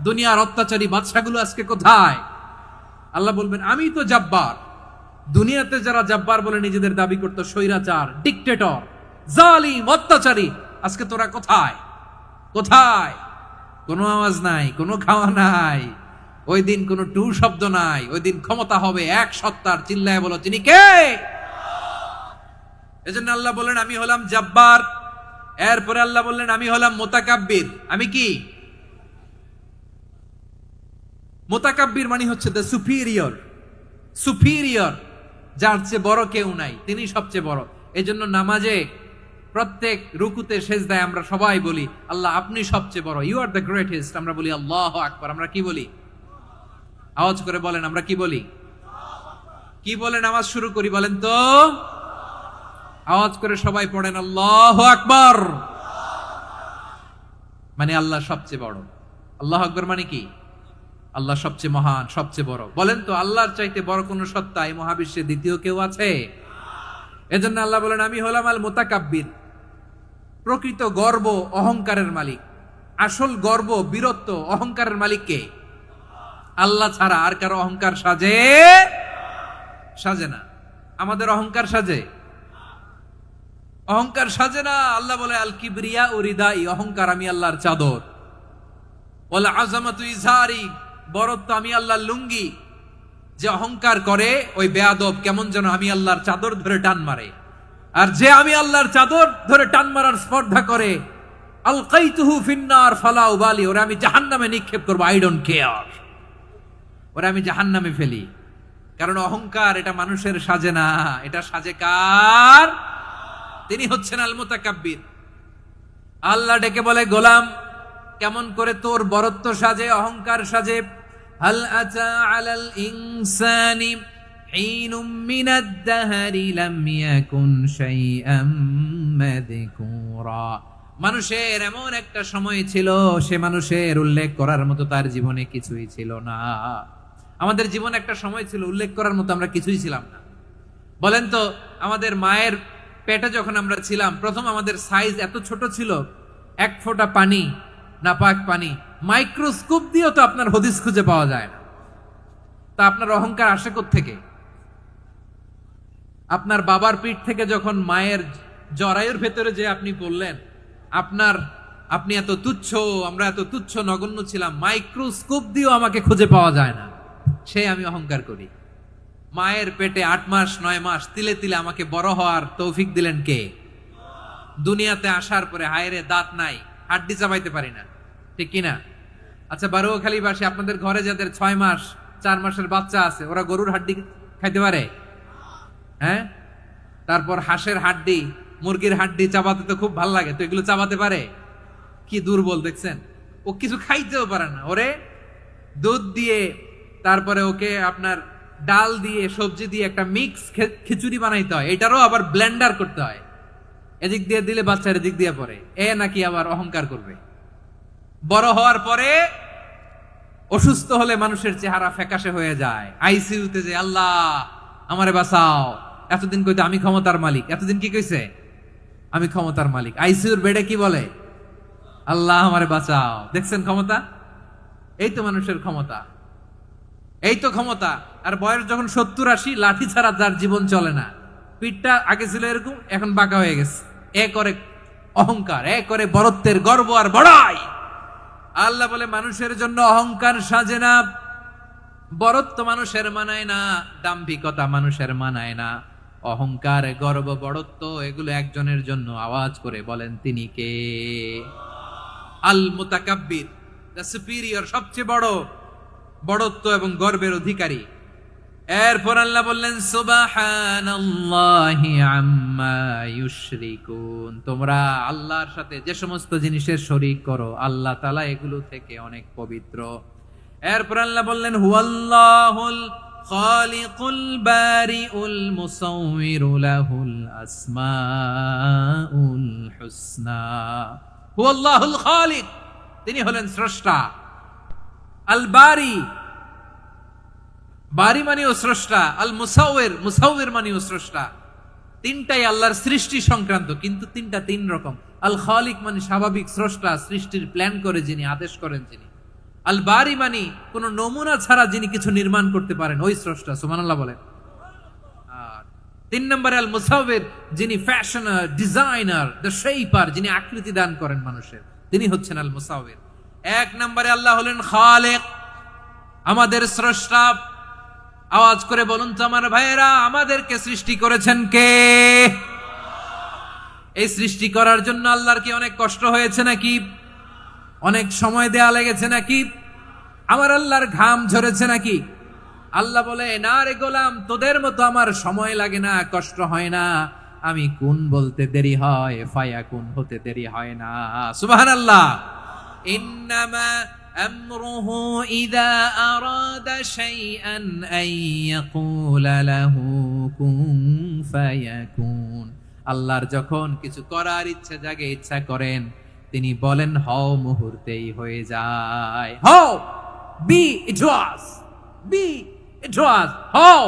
দুনিয়ার অত্যাচারী বাদশাগুলো আজকে কোথায়? আল্লাহ বলবেন আমি তো জব্বার। দুনিয়াতে যারা জব্বার বলে নিজেদের দাবি করত, স্বৈরাচার, ডিক্টেটর, জালিম, অত্যাচারী, আজকে তোরা কোথায়? কোথায়? কোনো আওয়াজ নাই, কোনো খাওয়া নাই, ওই দিন কোনো টু শব্দ নাই। ওই দিন ক্ষমতা হবে এক সত্তার। চিল্লায় বলো তিনি কে? এজন্য আল্লাহ বললেন আমি হলাম জব্বার। এরপরে আল্লাহ বললেন আমি হলাম মুতাকাব্বির। আমি কি? মুতাকাব্বির মানে হচ্ছে দ্য সুপিরিয়র। সুপিরিয়র, যার চেয়ে বড় কেউ নাই, তিনি সবচেয়ে বড়। এজন্য নামাজে প্রত্যেক রুকুতে সেজদায় আমরা সবাই বলি আল্লাহ আপনি সবচেয়ে বড়, ইউ আর দ্য গ্রেটেস্ট। আমরা বলি আল্লাহু আকবার। আমরা কি বলি? আওয়াজ করে বলেন আমরা কি বলি? কি বলে নামাজ শুরু করি বলেন তো? আওয়াজ করে সবাই পড়েন আল্লাহু আকবার। মানে আল্লাহ সবচেয়ে বড়। আল্লাহু আকবার মানে কি? আল্লাহ সবচেয়ে মহান, সবচেয়ে বড়। বলেন তো আল্লাহর চাইতে বড় কোন সত্তা এই মহাবিশ্বে দ্বিতীয় কেউ আছে? এজন্য আল্লাহ বলেন আমি হলাম আল মুতাকাব্বির। প্রকৃত গর্ব অহংকারের মালিক। আসল গর্ব, বীরত্ব, অহংকারের মালিক কে? আল্লাহ ছাড়া আর কারো অহংকার সাজে? সাজে না। আমাদের অহংকার সাজে? অহংকার সাজে না। আল্লাহ বলে আল কিবরিয়া ও রিদাই, অহংকার আমি আল্লাহর চাদর। ওয়াল আযামাতু ইজারি, বরত্ব আমি আল্লাহর লুঙ্গি। যে অহংকার করে ওই বেয়াদব কেমন যেন আমি আল্লাহর চাদর ধরে টান মারে। আর যে আমি আল্লাহর চাদর ধরে টান মারার স্পর্ধা করে আলকাইতুহু ফিন্নার ফালা উবালি, ওরা আমি জাহান্নামে নিক্ষেপ করব, আই ডোন্ট কেয়ার। ওরা আমি জাহান্নামে ফেলি। কারণ অহংকার এটা মানুষের সাজে না, এটা সাজে কার? তিনি হচ্ছেন আল মুতাকাব্বির। আল্লাহ ডেকে বলে গোলাম কেমন করে তোর বরত্ব সাজে, অহংকার সাজে? হাল আতা আলাল ইনসানি হিনুম মিনাদ দাহরি লাম ইয়াকুন শাইআম মাযকুরা। মানুষের এমন একটা সময় ছিল, সে মানুষের উল্লেখ করার মতো তার জীবনে কিছুই ছিল না। আমাদের জীবনে একটা সময় ছিল উল্লেখ করার মতো আমরা কিছুই ছিলাম না। বলেন তো আমাদের মায়ের পেটে যখন আমরা ছিলাম, প্রথম আমাদের সাইজ এত ছোট ছিল, এক ফোঁটা পানি, নাপাক পানি, মাইক্রোস্কোপ দিয়েও তো আপনার হদিস খুঁজে পাওয়া যায় না। তা আপনার অহংকার আসে কোত্থেকে? আপনার বাবার পিঠ থেকে যখন মায়ের জরায়ুর ভেতরে যে আপনি বললেন আপনি এত তুচ্ছ, আমরা এত তুচ্ছ নগণ্য ছিলাম, মাইক্রোস্কোপ দিয়েও আমাকে খুঁজে পাওয়া যায় না, সে আমি অহংকার করি। মায়ের পেটে 8 মাস 9 মাস তিলে তিলে আমাকে বড় হওয়ার তৌফিক দিলেন কে? দুনিয়াতে আসার পরে হায়রে দাঁত নাই, হাড্ডি চাবাইতে পারি না, ঠিক কিনা? আচ্ছা, বারুয়াখালীবাসী, আপনাদের ঘরে যাদের 6 মাস 4 মাসের বাচ্চা আছে, ওরা গরুর হাড্ডি খাইতে পারে? হ্যাঁ। তারপর হাঁসের হাড্ডি, মুরগির হাড্ডি চাবাতে তো খুব ভালো লাগে, তো এগুলো চাবাতে পারে? কি দুর্বল দেখছেন, ও কিছু খাইতেও পারে না। ওরে দুধ দিয়ে, তারপরে ওকে আপনার ডাল দিয়ে সবজি দিয়ে একটা মিক্স খিচুড়ি বানাইতে হয়, এটারও আবার ব্লেন্ডার করতে হয়, এদিক দিয়ে দিলে বাচ্চার এদিক দিয়ে পড়ে। এ নাকি আবার অহংকার করবে। বড় হওয়ার পরে অসুস্থ হলে মানুষের চেহারা ফ্যাকাশে হয়ে যায়, আইসিইউতে যে আল্লাহ আমারে বাঁচাও, এতদিন কইতে আমি ক্ষমতার মালিক, এতদিন কি কইছে? আমি ক্ষমতার মালিক। আইসিইউর বেডে কি বলে? আল্লাহ আমারে বাঁচাও। দেখছেন ক্ষমতা? এই তো মানুষের ক্ষমতা, এই তো ক্ষমতা। আর বয়স যখন 70-80, লাঠি ছাড়া যার জীবন চলে না, পিঠটা আগে ছিল এরকম, এখন বাঁকা হয়ে গেছে। এ করে অহংকার, এ করে বড়ত্বের গর্ব আর বড়াই। আল্লাহ বলে মানুষের জন্য অহংকার সাজে না, বড়ত্ব মানুষের মানায় না, দাম্ভিকতা মানুষের মানায় না, অহংকার গর্ব বড়ত্ব এগুলো একজনের জন্য। আওয়াজ করে বলেন তিনি কে? আল মুতাকাব্বির, দ্য সুপিরিয়র, সবচেয়ে বড় বড়ত্ব এবং গর্বের অধিকারী। এরপর আল্লাহ বললেন সুবহানাল্লাহি আম্মা ইউশরিকুন, তোমরা আল্লাহর সাথে যে সমস্ত জিনিসের শরীক করো, আল্লাহ তাআলা এগুলো থেকে অনেক পবিত্র। এরপর আল্লাহ বললেন হুয়াল্লাহুল খালিকুল বারিউল মুসাউবিরু লাহুল আসমাউল হুসনা। হুয়াল্লাহুল খালিক, তিনি হলেন স্রষ্টা। আল বারি, বারি মানেও স্রষ্টা। আল মুসাউবির, মুসাউবির মানেও স্রষ্টা। তিনটাই আল্লাহর সৃষ্টি সংক্রান্ত, কিন্তু তিনটা তিন রকম। আল খালিক মানে স্বাভাবিক স্রষ্টা, সৃষ্টির প্ল্যান করে যিনি, আদেশ করেন যিনি। আল বারি মানে কোন নমুনা ছাড়া যিনি কিছু নির্মাণ করতে পারেন, ওই স্রষ্টা। সুবহানাল্লাহ বলেন। আর 3 নম্বরে আল মুসাউবির, যিনি ফ্যাশনার, ডিজাইনার, দ্য শেপার, যিনি আকৃতি দান করেন মানুষের, তিনি হচ্ছেন আল মুসাউবির। 1 নম্বরে আল্লাহ হলেন খালিক, আমাদের স্রষ্টা। আওয়াজ করে বলুন তো আমার ভাইয়েরা, আমাদেরকে সৃষ্টি করেছেন কে? এই সৃষ্টি করার জন্য আল্লাহর কি অনেক কষ্ট হয়েছে নাকি? অনেক সময় দেয়া লেগেছে নাকি? আমার আল্লাহর ঘাম ঝরেছে নাকি? আল্লাহ বলে, না রে গোলাম, তোদের মতো আমার সময় লাগে না, কষ্ট হয় না। আমি কুন বলতে দেরি হয়, ফায়াকুন হতে দেরি হয় না। সুবহানাল্লাহ। ইন্নামা আমরুহু ইযা আরাদা শাইআন আন ইয়াকুলা লাহু কুন ফায়াকুন। আল্লাহর যখন কিছু করার ইচ্ছা জাগে, ইচ্ছা করেন, তিনি বলেন হও, মুহূর্তেই হয়ে যায়। হও, বি ইট ওয়াজ, বি ইট ওয়াজ। হও,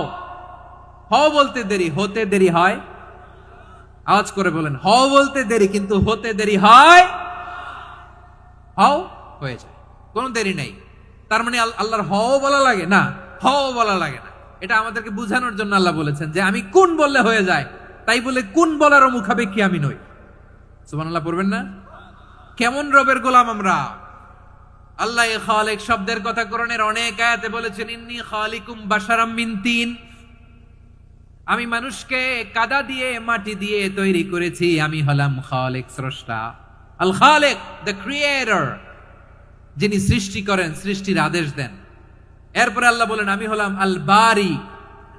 হও বলতে দেরি, হতে দেরি হয়। আওয়াজ করে বলেন, হও বলতে দেরি, কিন্তু হতে দেরি হয়। হও, হয়ে যায়, কোনো দেরি নেই। তার মানে আল্লাহর হও বলা লাগে না, হও বলা লাগে না। এটা আমাদেরকে বোঝানোর জন্য আল্লাহ বলেছেন যে আমি কোন বললে হয়ে যায়, তাই বলে কোন বলারও মুখাপেক্ষী আমি নই। সুবহানাল্লাহ পড়বেন না? কেমন রবের গোলাম আমরা! আল্লাহ খালিক শব্দের কথা কোরআনের অনেক আয়াতে বলেছেন, ইন্নী খালিকুম বাশারাম মিন তিন, আমি মানুষকে কাদা দিয়ে মাটি দিয়ে তৈরি করেছি, আমি হলাম খালিক, স্রষ্টা। আল খালিক, দ্য ক্রিয়েটর, যিনি সৃষ্টি করেন, সৃষ্টির আদেশ দেন। এরপরে আল্লাহ বলেন আমি হলাম আল বারি।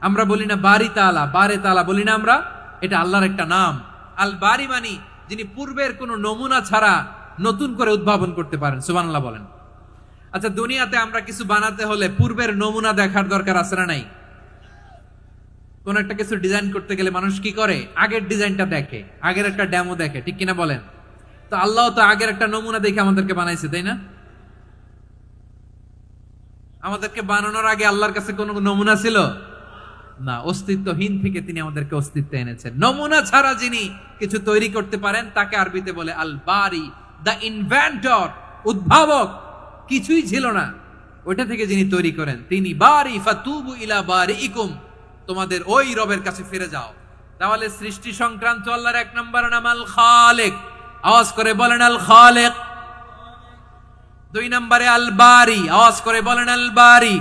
আমরা বলি না বারি তাআলা, বারে তাআলা বলি না আমরা, এটা আল্লাহর একটা নাম। আল বারি মানি যিনি পূর্বের কোন নমুনা ছাড়া নতুন করে উদ্ভাবন করতে পারেন। সুবহানাল্লাহ বলেন। আচ্ছা, দুনিয়াতে আমরা কিছু বানাতে হলে পূর্বের নমুনা দেখার দরকার আছে না নাই? কোন একটা কিছু ডিজাইন করতে গেলে মানুষ কি করে? আগের ডিজাইনটা দেখে, আগের একটা ডেমো দেখে, ঠিক কিনা বলেন? তো আল্লাহ তো আগের একটা নমুনা দেখে আমাদেরকে বানাইছে, তাই না? আমাদেরকে বানানোর আগে আল্লাহর কাছে কোনো নমুনা ছিল না, অস্তিত্বহীন থেকে তিনি আমাদেরকে অস্তিত্বে এনেছেন। নমুনা ছাড়া যিনি কিছু তৈরি করতে পারেন তাকে আরবিতে বলে আল বারি, দ্য ইনভেন্টর, উদ্ভাবক। কিছুই ছিল না, ওইটা থেকে যিনি তৈরি করেন তিনি বারি ফাতুবু ইলা বারিইকুম, তোমাদের ওই রবের কাছে ফিরে যাও। তাহলে সৃষ্টি সংক্রান্ত আল্লাহর এক নম্বর নাম আল খালিক, আওয়াজ করে বলেন আল খালিক। দুই নম্বরে আল বারি, আওয়াজ করে বলেন আল বারি।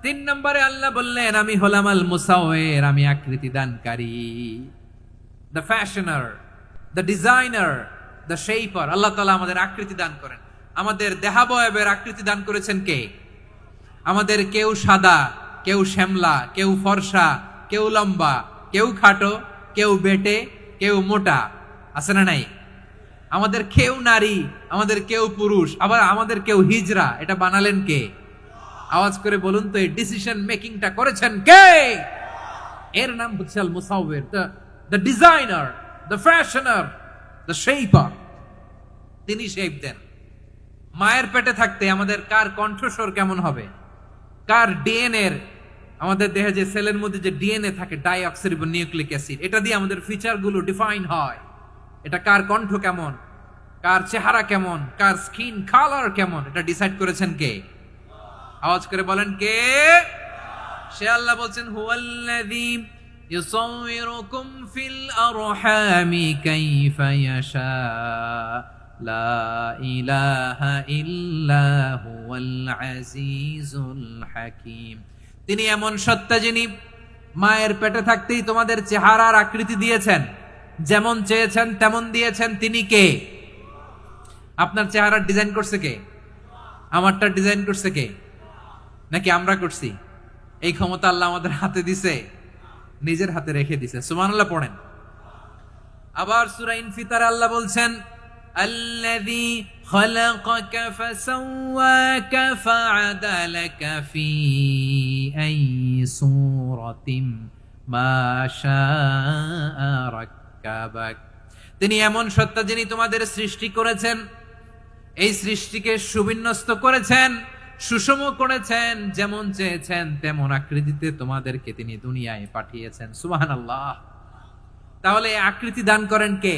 তিন নম্বরে আল্লাহ বললেন আমি হলাম আল মুসাওয়ির, আমি আকৃতি দানকারী, the fashioner, the designer, the shaper. আল্লাহ তাআলা আমাদের আকৃতি দান করেন। আমাদের দেহাবয়বের আকৃতি দান করেছেন কে? আমাদের কেউ সাদা, কেউ শ্যামলা, কেউ ফর্সা, কেউ লম্বা, কেউ খাটো, কেউ বেটে, কেউ মোটা, আছে না নাই? আমাদের কেউ নারী, আমাদের কেউ পুরুষ, আবার আমাদের কেউ হিজড়া। এটা বানালেন কে? আওয়াজ করে বলুন তো, এই ডিসিশন মেকিংটা করেছেন কে? এর নাম হচ্ছে আল মুসাওয়ির, the designer, the fashioner, the shaper. তিনি শেপ দেন। মায়ের পেটে থাকতে আমাদের কার কণ্ঠস্বর কেমন হবে, কার ডিএনএ, আমাদের দেহে যে সেলের মধ্যে যে ডিএনএ থাকে, ডাইঅক্সিরিবোনিউক্লিক অ্যাসিড, এটা দিয়ে আমাদের ফিচার গুলো ডিফাইন হয়। এটা কার কণ্ঠ কেমন, কার চেহারা কেমন, কার স্কিন কালার কেমন, এটা ডিসাইড করেছেন কে? আওয়াজ করে বলেন কে? সে আল্লাহ বলছেন হুয়াল্লাযী ইউসাউয়িরুকুম ফিল আরহামি কাইফা ইয়াশা লা ইলাহা ইল্লা হুয়াল আজিজুল হাকীম। তিনি এমন সত্তা যিনি মায়ের পেটে থাকতেই তোমাদের চেহারার আকৃতি দিয়েছেন, যেমন চেয়েছেন তেমন দিয়েছেন। তিনি কে? আপনার চেহারার ডিজাইন করছে কে? আমারটা ডিজাইন করছে কে? নাকি আমরা করছি? এই ক্ষমতা আল্লাহ আমাদের হাতে দিছে, নিজের হাতে রেখে দিছে। সুবহানাল্লাহ পড়েন। আবার সূরা ইনফিতার আল্লাহ বলছেন আল্লাযী খালাকাকা ফাসাওয়াকা ফাআদালাকা ফি আইয়ি সূরাতিন মা শাআ রাক্কাবাক। তিনি এমন সত্তা যিনি তোমাদের সৃষ্টি করেছেন, এই সৃষ্টিকে সুবিন্যস্ত করেছেন, সুষম করেছেন, যেমন চেয়েছেন তেমন আকৃতিতে তোমাদেরকে তিনি দুনিয়ায় পাঠিয়েছেন। সুবহানাল্লাহ। তাহলে এই আকৃতি দান করেন কে?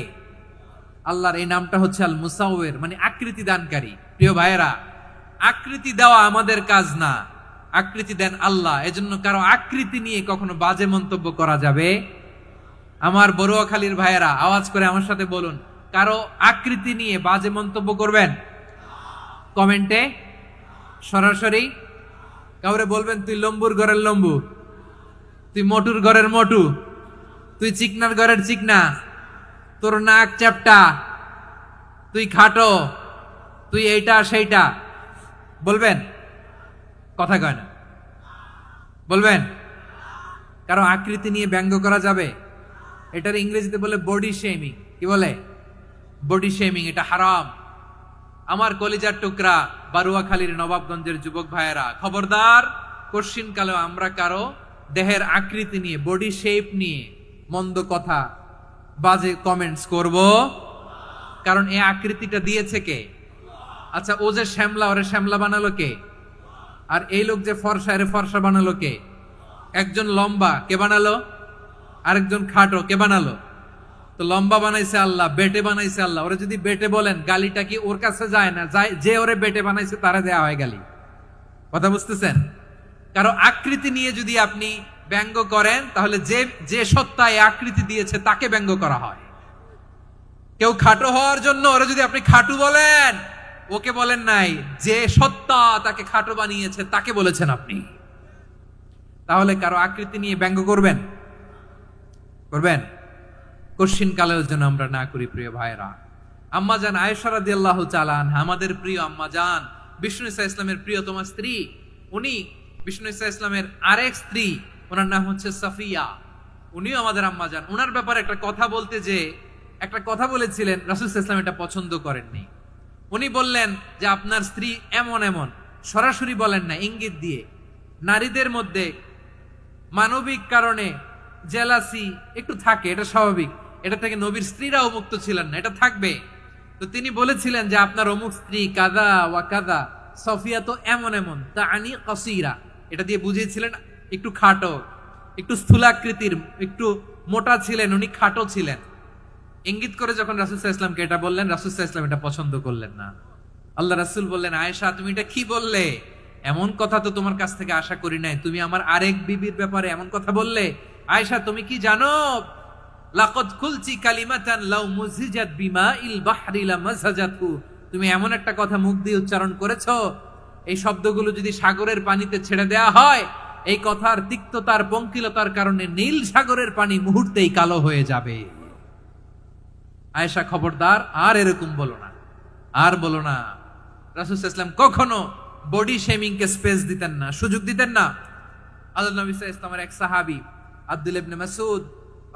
আল্লাহর এই নামটা হচ্ছে আল মুসাওয়ির, মানে আকৃতি দানকারী। প্রিয় ভাইয়েরা, আকৃতি দেওয়া আমাদের কাজ না, আকৃতি দেন আল্লাহ। এজন্য কারো আকৃতি নিয়ে কখনো বাজে মন্তব্য করা যাবে? আমার বড়ুয়াখালীর ভাইয়েরা আওয়াজ করে আমার সাথে বলুন, কারো আকৃতি নিয়ে বাজে মন্তব্য করবেন? কমেন্টে সরাসরি কাউরে বলবেন তুই লম্বুর ঘরের লম্বু, তুই মোটুর ঘরের মোটু, তুই চিকনার ঘরের চিকনা, তোর নাক চ্যাপটা, তুই খাটো, তুই এইটা সেইটা বলবেন? কথা কয় না, বলবেন? কারো আকৃতি নিয়ে ব্যঙ্গ করা যাবে? এটার ইংরেজিতে বলে বডি শেমিং। কি বলে? Body shaming. এটা হারাম। আমার কলিজার টুকরা বারুয়াখালীর নবাবগঞ্জের যুবক ভাইয়েরা, খবরদার, কোশ্চিন কালেও আমরা কারো দেহের আকৃতি নিয়ে, বডি শেপ নিয়ে মন্দ কথা, বাজে কমেন্টস করব। কারণ এই আকৃতিটা দিয়েছে কে? আচ্ছা, ও যে শ্যামলা, ওরে শ্যামলা বানালো কে? আর এই লোক যে ফর্সা, এরে ফর্সা বানালো কে? একজন লম্বা, কে বানালো? আরেকজন খাটো, কে বানালো? তো লম্বা বানাইছে আল্লাহ, বেটে বানাইছে আল্লাহ। ওরে যদি বেটে বলেন, গালিটা কি ওর কাছে যায় না? যায়। যে ওরে বেটে বানাইছে তারা দেয়া হয় গালি। কথা বুঝতেছেন? কারো আকৃতি নিয়ে যদি আপনি ব্যঙ্গ করেন, তাহলে যে সত্তা এই আকৃতি দিয়েছে তাকে ব্যঙ্গ করা হয়। কেউ খাটো হওয়ার জন্য ওরে যদি আপনি খাটু বলেন, ওকে বলেন নাই, যে সত্তা তাকে খাটো বানিয়েছে তাকে বলেছেন আপনি। তাহলে কারো আকৃতি নিয়ে ব্যঙ্গ করবেন? করবেন? কোশ্চিন কালের জন্য আমরা না করি। প্রিয় ভাইরা, আম্মাজান আয়েশা রাদিয়াল্লাহু তাআলা আনহা, আমাদের প্রিয় আম্মাজান, বিষ্ণু ইসা ইসলামের প্রিয়তমা স্ত্রী, উনি বিষ্ণু ইসা ইসলামের আরেক স্ত্রী, ওনার নাম হচ্ছে সাফিয়া, উনিও আমাদের আম্মাজান। ওনার ব্যাপারে একটা কথা বলতে যে একটা কথা বলেছিলেন, রাসূল সাল্লাল্লাহু আলাইহি ওয়াসাল্লাম এটা পছন্দ করেননি। উনি বললেন যে আপনার স্ত্রী এমন এমন, সরাসরি বলেন না, ইঙ্গিত দিয়ে। নারীদের মধ্যে মানবিক কারণে জেলাসি একটু থাকে, এটা স্বাভাবিক। এটা থেকে নবীর স্ত্রীরাও মুক্ত ছিলেন না, এটা থাকবে। তো তিনি বলেছিলেন যে আপনার অমুক স্ত্রী কাদা ওয়া কাদা, সফিয়া তো এমন এমন, তা আনি কাসীরা, এটা দিয়ে বুঝিয়েছিলেন একটু খাটো, একটু স্থূলাকৃতির, একটু মোটা ছিলেন, উনি খাটো ছিলেন। ইঙ্গিত করে যখন রাসূল সাল্লাল্লাহু আলাইহি ওয়াসাল্লামকে এটা বললেন, রাসূল সাল্লাল্লাহু আলাইহি ওয়াসাল্লাম এটা পছন্দ করলেন না। আল্লাহ রাসূল বললেন, আয়েশা তুমি এটা কি বললে? এমন কথা তো তোমার কাছ থেকে আশা করি নাই, তুমি আমার আরেক বিবির ব্যাপারে এমন কথা বললে। আয়েশা তুমি কি জানো, লাকাদ কুলতি কালিমাতান লাউ মুজিজাত বিমাইল বাহরি লামাজাজাতু, তুমি এমন একটা কথা মুখ দিয়ে উচ্চারণ করেছো, এই শব্দগুলো যদি সাগরের পানিতে ছেড়ে দেয়া হয়, এই কথার তিক্ততার পঙ্কিলতার কারণে নীল সাগরের পানি মুহূর্তেই কালো হয়ে যাবে। আয়েশা খবরদার, আর এরকম বলো না, আর বলো না। রাসূল সাল্লাল্লাহু আলাইহি ওয়াসাল্লাম কখনো বডি শেমিং কে স্পেস দিতেন না, সুযোগ দিতেন না। আল্লাহ নবী সাল্লাল্লাহু আলাইহি ওয়াসাল্লামের এক সাহাবী আব্দুল্লাহ ইবনে মাসউদ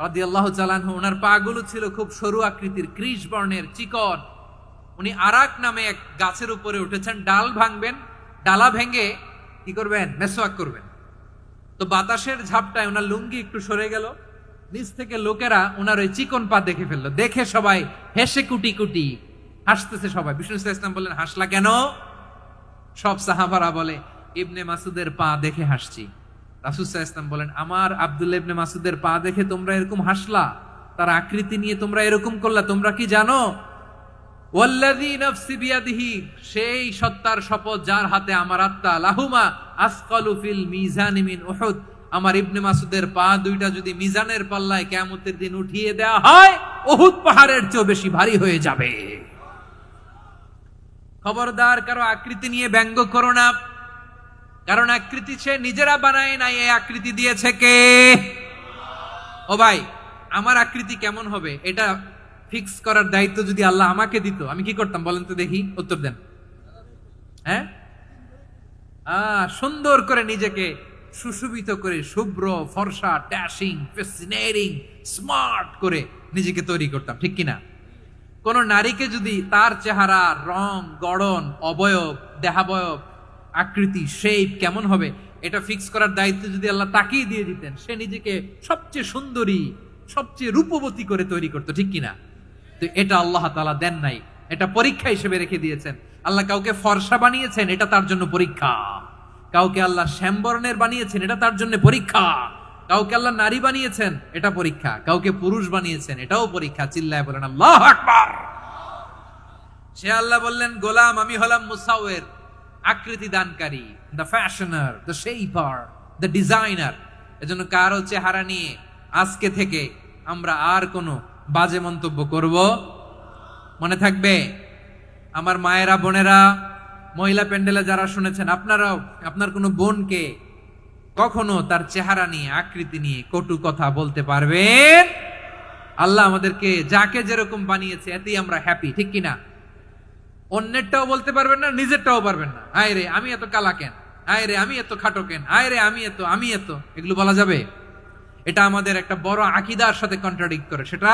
রাদিয়াল্লাহু তাআলা আনহু, ওনার পা গুলো ছিল খুব সরু আকৃতির, কৃষ বর্ণের, চিকন। উনি আরাক নামে এক গাছের উপরে উঠেছেন, ডাল ভাঙবেন, ডালা ভেঙে কি করবেন, মেসওয়াক করবেন। তো বাতাসের ঝাপটায় ওনার লুঙ্গি একটু সরে গেল, নিচ থেকে লোকেরা ওনার ওই চিকন পা দেখে ফেললো, দেখে সবাই হেসে কুটি কুটি হাসতেছে সবাই। বিষ্ণু সাল্লাল্লাহু আলাইহি ওয়াসাল্লাম বললেন, হাসলা কেন? সব সাহাবারা বলে, ইবনে মাসুদের পা দেখে হাসছি। রাসূল সাল্লাল্লাহু আলাইহি ওয়াসাল্লাম বলেন, আমার আব্দুল্লাহ ইবনে মাসুদের পা দেখে তোমরা এরকম হাসলা, তার আকৃতি নিয়ে তোমরা এরকম করলা, তোমরা কি জানো? ওয়াল্লাযী নাফসি বিয়াদিহি, সেই সত্তার শপথ যার হাতে আমার আত্মা, লাহুমা আসকালু ফিল মিজানি মিন উহুদ, আমার ইবনে মাসুদের পা দুইটা যদি মিজানের পাল্লায় কিয়ামতের দিন উঠিয়ে দেওয়া হয়, উহুদ পাহাড়ের চেয়ে বেশি ভারী হয়ে যাবে। খবরদার, কারো আকৃতি নিয়ে ব্যঙ্গ করো না, কারণ আকৃতি সে নিজেরা বানায় নাই, এই আকৃতি দিয়েছে কে? ও ভাই, আমার আকৃতি কেমন হবে এটা ফিক্স করার দায়িত্ব যদি আল্লাহ আমাকে দিত, আমি কি করতাম বলেন তো দেখি, উত্তর দেন। হ্যাঁ, সুন্দর করে নিজেকে সুশোভিত করে, শুভ্র ফর্সা, ড্যাশিং, ফ্যাসিনেটিং, স্মার্ট করে নিজেকে তৈরি করতাম, ঠিক কিনা? কোন নারীকে যদি তার চেহারা, রং, গড়ন, অবয়ব, দেহাবয়ব, আকৃতি, শেপ কেমন হবে এটা ফিক্স করার দায়িত্ব যদি আল্লাহ তাকেই দিয়ে দিতেন, সে নিজেকে সবচেয়ে সুন্দরী, সবচেয়ে রূপবতী করে তৈরি করতো, ঠিক কিনা? তো এটা আল্লাহ তাআলা দেন নাই, এটা পরীক্ষা হিসেবে রেখে দিয়েছেন। আল্লাহ কাউকে ফর্সা বানিয়েছেন, এটা তার জন্য পরীক্ষা। কাউকে আল্লাহ শ্যামবর্ণের বানিয়েছেন, এটা তার জন্য পরীক্ষা। কাউকে আল্লাহ নারী বানিয়েছেন, এটা পরীক্ষা। কাউকে পুরুষ বানিয়েছেন, এটাও পরীক্ষা। চিল্লায় বলেন আল্লাহু আকবার। সে আল্লাহ বললেন, গোলাম আমি হলাম মুসাওয়ির, আকৃতি দানকারী, the fashioner, the shaper, the designer. এজন্য কারো চেহারা নিয়ে আজকে থেকে আমরা আর কোনো বাজে মন্তব্য করব, মনে থাকবে? আমার মায়েরা, বোনেরা, মহিলা প্যান্ডেলে যারা শুনেছেন, আপনারাও আপনার কোনো বোনকে কখনো তার চেহারা নিয়ে, আকৃতি নিয়ে কটু কথা বলতে পারবেন? আল্লাহ আমাদেরকে যাকে যেরকম বানিয়েছে এতেই আমরা হ্যাপি, ঠিক কিনা? অন্যেরটাও বলতে পারবেন না, নিজেরটাও পারবেন না। আয় রে আমি এত কালা কেন, আয় রে আমি এত খাটো কেন, আয় রে আমি এত, এগুলো বলা যাবে? এটা আমাদের একটা বড় আকীদার সাথে কন্ট্রাডিক্ট করে। সেটা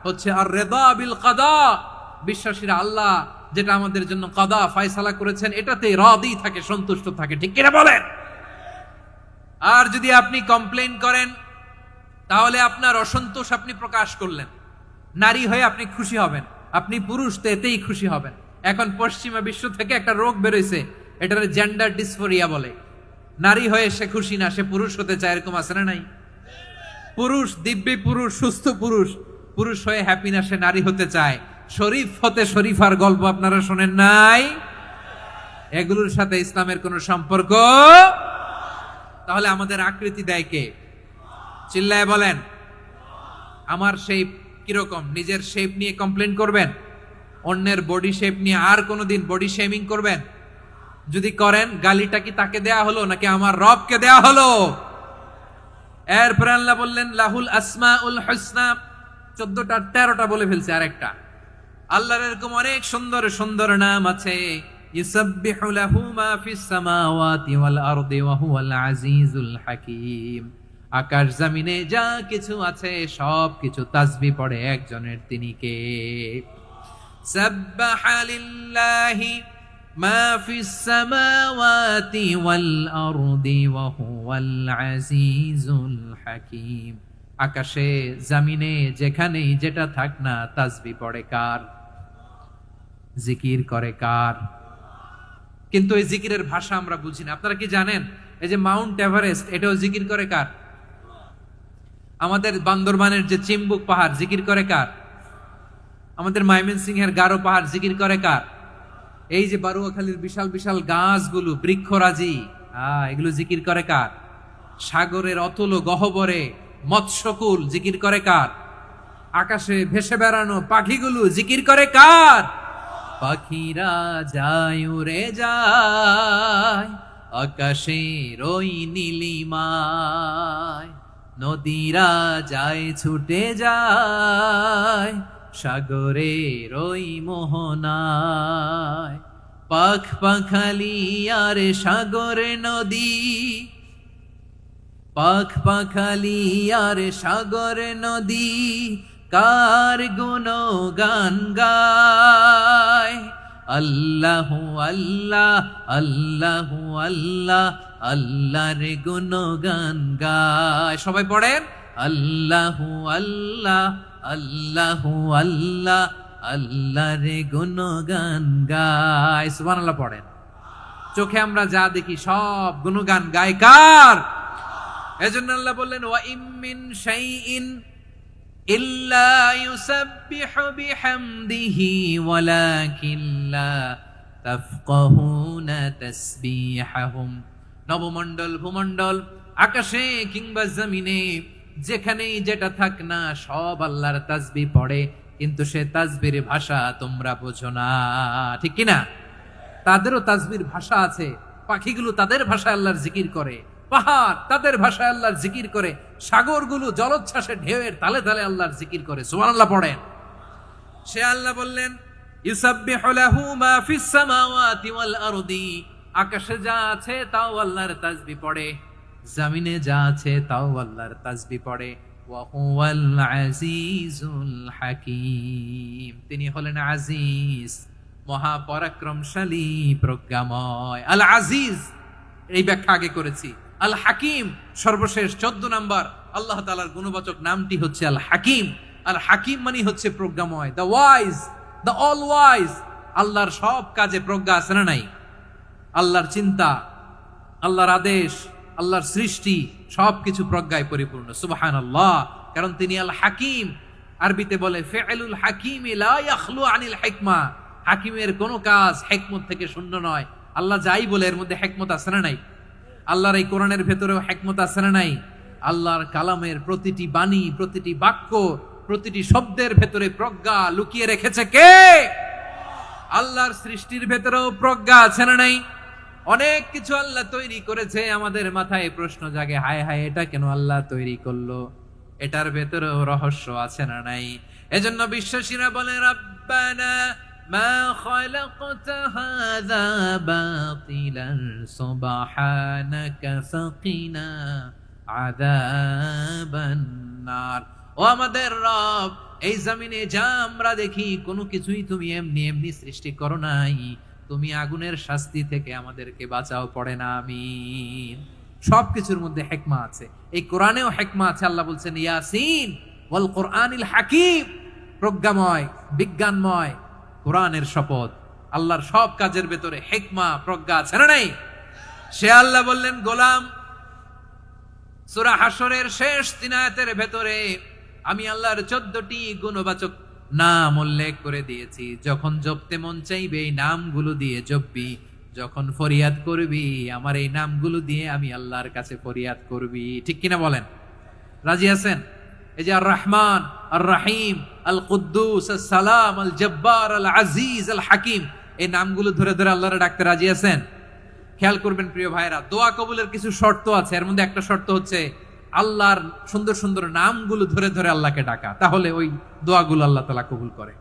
হচ্ছে আর রিদা বিল কাদা, বিশ্বাসীরা আল্লাহ যেটা আমাদের জন্য কাদা ফয়সালা করেছেন এটাতে রাদি থাকে, সন্তুষ্ট থাকে, ঠিক কিনা বলেন? আর যদি আপনি কমপ্লেইন করেন তাহলে আপনার অসন্তোষ আপনি প্রকাশ করলেন। নারী হয়ে আপনি খুশি হবেন, আপনি পুরুষ তো এতেই খুশি হবেন। এখন পশ্চিমা বিশ্ব থেকে একটা রোগ বেরোইছে, এটার জেন্ডার ডিসফোরিয়া বলে। নারী হয়ে সে খুশি না, সে পুরুষ হতে চায়, এরকম আছে না নাই? পুরুষ, দিব্যি পুরুষ, সুস্থ পুরুষ, পুরুষ হয়ে হ্যাপি না, সে নারী হতে চায়। শরীফ হতে শরীফার গল্প আপনারা শোনেন নাই? এগুলোর সাথে ইসলামের কোনো সম্পর্ক? তাহলে আমাদের আকৃতি দেয় কে? চিল্লায় বলেন। আমার শেপ কিরকম, নিজের শেপ নিয়ে কমপ্লেন করবেন? অন্যের বডি শেপ নিয়ে আর কোনোদিন বডি শেমিং করবেন? যদি করেন, গালিটা কি তাকে দেয়া হলো নাকি আমার রবকে দেয়া হলো? এরপর আল্লাহ বললেন লাহুল আসমাউল হুসনা, 14টা 13টা বলে ফেলছে আরেকটা। আল্লাহর এরকম অনেক সুন্দর সুন্দর নাম আছে। ইউসাব্বিহু লাহু মা ফিস সামাওয়াতি ওয়াল আরদি ওয়া হুয়াল আজিজুল হাকীম। আকাশ জমিনে যা কিছু আছে সব কিছু তাসবিহ পড়ে একজনের, তিনি কে? সাব্বাহা লিল্লাহি মা ফিস সামাওয়াতি ওয়াল আরদি ওয়া হুয়াল আজিজুল হাকীম। আকাশে জমিনে যেখানেই যেটা থাক না, তাসবিহ পড়ে কার? জিকির করে কার? কিন্তু এই জিকিরের ভাষা আমরা বুঝি না। আপনারা কি জানেন এই যে মাউন্ট এভারেস্ট, এটাও জিকির করে কার? আমাদের বান্দরবানের যে চিম্বুক পাহাড়, জিকির করে কার? আমাদের ময়মনসিংহের গারো পাহাড় জিকির করে কার? এই যে বারুয়াখালীর বিশাল বিশাল গাছগুলো, বৃক্ষরাজি, এগুলো জিকির করে কার? সাগরের অতল গহ্বরে মৎস্যকুল জিকির করে কার? আকাশে ভেসে বেড়ানো পাখিগুলো জিকির করে কার? পাখিরা যায় উড়ে যায় আকাশের ওই নীলিমায়, নদীরা যায় ছুটে যায় সাগরের ওই মোহনায়। পাখ পাখালি আর সাগরে নদী, পাখ পাখালি আর সাগরে নদী, কার গুণগান গায়। আল্লাহু আল্লাহ আল্লাহু আল্লাহ, আল্লাহর গুণগান গায়। সবাই পড়েন আল্লাহু আল্লাহ আল্লাহু আল্লাহ, আল্লাহর গুণগান গায়। সুবহানাল্লাহ পড়েন। চোখে আমরা যা দেখি সব গুণগান গায় কার? এজন্য আল্লাহ বললেন ওয়া ইম মিন শাইইন ইল্লা ইউসাব্বিহু বিহামদিহি ওয়ালাকিন লা তাফকাহুনা তাসবিহাহুম। নবমণ্ডল, ভূমণ্ডল, আকাশে কিংবা জমিনে যেখানেই যেটা থাক না, সব আল্লাহর তাসবিহ পড়ে, কিন্তু সে তাসবির ভাষা তোমরা বোঝো না, ঠিক কিনা? তাদেরও তাসবির ভাষা আছে। পাখিগুলো তাদের ভাষায় আল্লাহর জিকির করে, পাহাড় তাদের ভাষায় আল্লাহর জিকির করে, সাগরগুলো জলোচ্ছ্বাসে ঢেউয়ের তালে তালে আল্লাহর জিকির করে। সুবহানাল্লাহ পড়েন। সে আল্লাহ বললেন ইউসাব্বিহু লাহু মা ফিস সামাওয়াতি ওয়াল আরদি, আকাশে যা আছে তাও আল্লাহর তাসবিহ পড়ে, জমিনে যা আছে তাও আল্লাহর তাসবিহ পড়ে। ওয়া হুয়াল আজিজুল হাকীম, তিনি হলেন আজিজ, মহাপরাক্রমশালী, প্রজ্ঞাময়। আল আজিজ এই ব্যাখ্যা আগে করেছি। আল হাকিম সর্বশেষ 14 নাম্বার আল্লাহ তাআলার গুণবাচক নামটি হচ্ছে আল হাকিম। আল হাকিম মানে হচ্ছে প্রজ্ঞাময়, the wise, the all wise. আল্লাহর সব কাজে প্রজ্ঞা আছে না নাই? আল্লাহর চিন্তা, আল্লাহর আদেশ, আল্লাহর সৃষ্টি সবকিছু প্রজ্ঞায় পরিপূর্ণ। সুবহানাল্লাহ, কারণ তিনি আল হাকিম। আরবিতে বলে ফিআলুল হাকিম লা ইয়াখলু আনিল হিকমা, হাকিমের কোনো কাজ হিকমত থেকে শূন্য নয়। আল্লাহ যাই বলে এর মধ্যে হিকমত আছে না নাই? আল্লাহর এই কোরআনের ভেতরেও হিকমত আছে না নাই? আল্লাহর কালামের প্রতিটি বাণী, প্রতিটি বাক্য, প্রতিটি শব্দের ভেতরে প্রজ্ঞা লুকিয়ে রেখেছে কে? আল্লাহর সৃষ্টির ভেতরেও প্রজ্ঞা আছে না নাই? অনেক কিছু আল্লাহ তৈরি করেছে, আমাদের মাথায় প্রশ্ন জাগে, হায় হায় এটা কেন আল্লাহ তৈরি করলো? এটার ভেতরেও রহস্য আছে না নাই? এজন্য বিশ্বাসীরা বলে রাব্বানা মা খালাকতা হাযা বাতিলান সুবহানাকা ফাকিনা আযাবান নার। ও আমাদের রব, এই জমিনে যা আমরা দেখি কোনো কিছুই তুমি এমনি এমনি সৃষ্টি করো নাই, তুমি আগুনের শাস্তি থেকে আমাদেরকে বাঁচাও, পড়ে না আমিন। সবকিছুর মধ্যে হিকমা আছে, এই কোরআনেও হিকমা আছে। আল্লাহ বলছেন ইয়াসিন ওয়াল কোরআনিল হাকিম, প্রজ্ঞাময়, বিজ্ঞানময় কোরআনের শপথ। আল্লাহর সব কাজের ভেতরে হিকমা, প্রজ্ঞা আছে না নাই? সে আল্লাহ বললেন গোলাম, সূরা হাশরের শেষ 3 আয়াতের ভেতরে আমি আল্লাহর 14টি গুণবাচক নাম উল্লেখ করে দিয়েছি। যখন জপতে মন চাইবে এই নামগুলো দিয়ে জপবি, যখন ফরিয়াদ করবি আমার এই নামগুলো দিয়ে আমি আল্লাহর কাছে ফরিয়াদ করবি, ঠিক কিনা বলেন? রাজি আছেন? এই যে আর রহমান, আর রাহিম, আল কুদ্দুস, আল সালাম, আল জব্বার, আল আজিজ, আল হাকিম, এই নামগুলো ধরে ধরে আল্লাহর ডাকতে রাজি আছেন? খেয়াল করবেন প্রিয় ভাইরা, দোয়া কবুলের কিছু শর্ত আছে। এর মধ্যে একটা শর্ত হচ্ছে আল্লাহর সুন্দর সুন্দর নামগুলো ধরে ধরে আল্লাহকে ডাকা, তাহলে ওই দোয়াগুলো আল্লাহ তাআলা কবুল করে।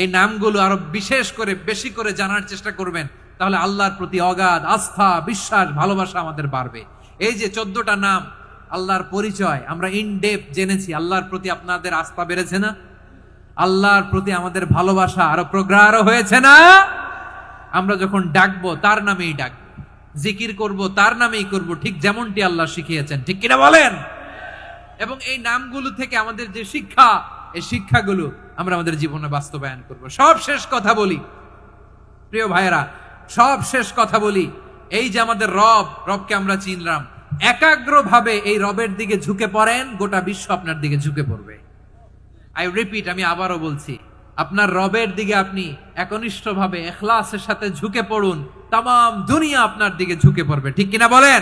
এই নামগুলো আরো বিশেষ করে বেশি করে জানার চেষ্টা করবেন, তাহলে আল্লাহর প্রতি অগাধ আস্থা, বিশ্বাস, ভালোবাসা আমাদের বাড়বে। এই যে 14টা নাম আল্লাহর পরিচয় আমরা ইন ডেপথ জেনেছি, আল্লাহর প্রতি আপনাদের আস্থা বেড়েছে না? আল্লাহর প্রতি আমাদের ভালোবাসা আরো প্রগাঢ় হয়েছে না? আমরা যখন ডাকবো তার নামেই ডাকবো, জিকির করব তার নামেই করব, ঠিক যেমনটি আল্লাহ শিখিয়েছেন, ঠিক কিনা বলেন? এবং এই নামগুলো থেকে আমাদের যে শিক্ষা, এই শিক্ষাগুলো আমরা আমাদের জীবনে বাস্তবায়ন করব। সব শেষ কথা বলি প্রিয় ভাইয়েরা, সব শেষ কথা বলি, এই যে আমাদের রবকে আমরা চিনলাম, একাগ্রভাবে এই রবের দিকে ঝুঁকে পড়েন, গোটা বিশ্ব আপনার দিকে ঝুঁকে পড়বে। আই রিপিট, আমি আবারও বলছি, আপনার রবের দিকে আপনি একনিষ্ঠভাবে ইখলাসের সাথে ঝুঁকে পড়ুন, তামাম দুনিয়া আপনার দিকে ঝুঁকে পড়বে। ঠিক কিনা বলেন?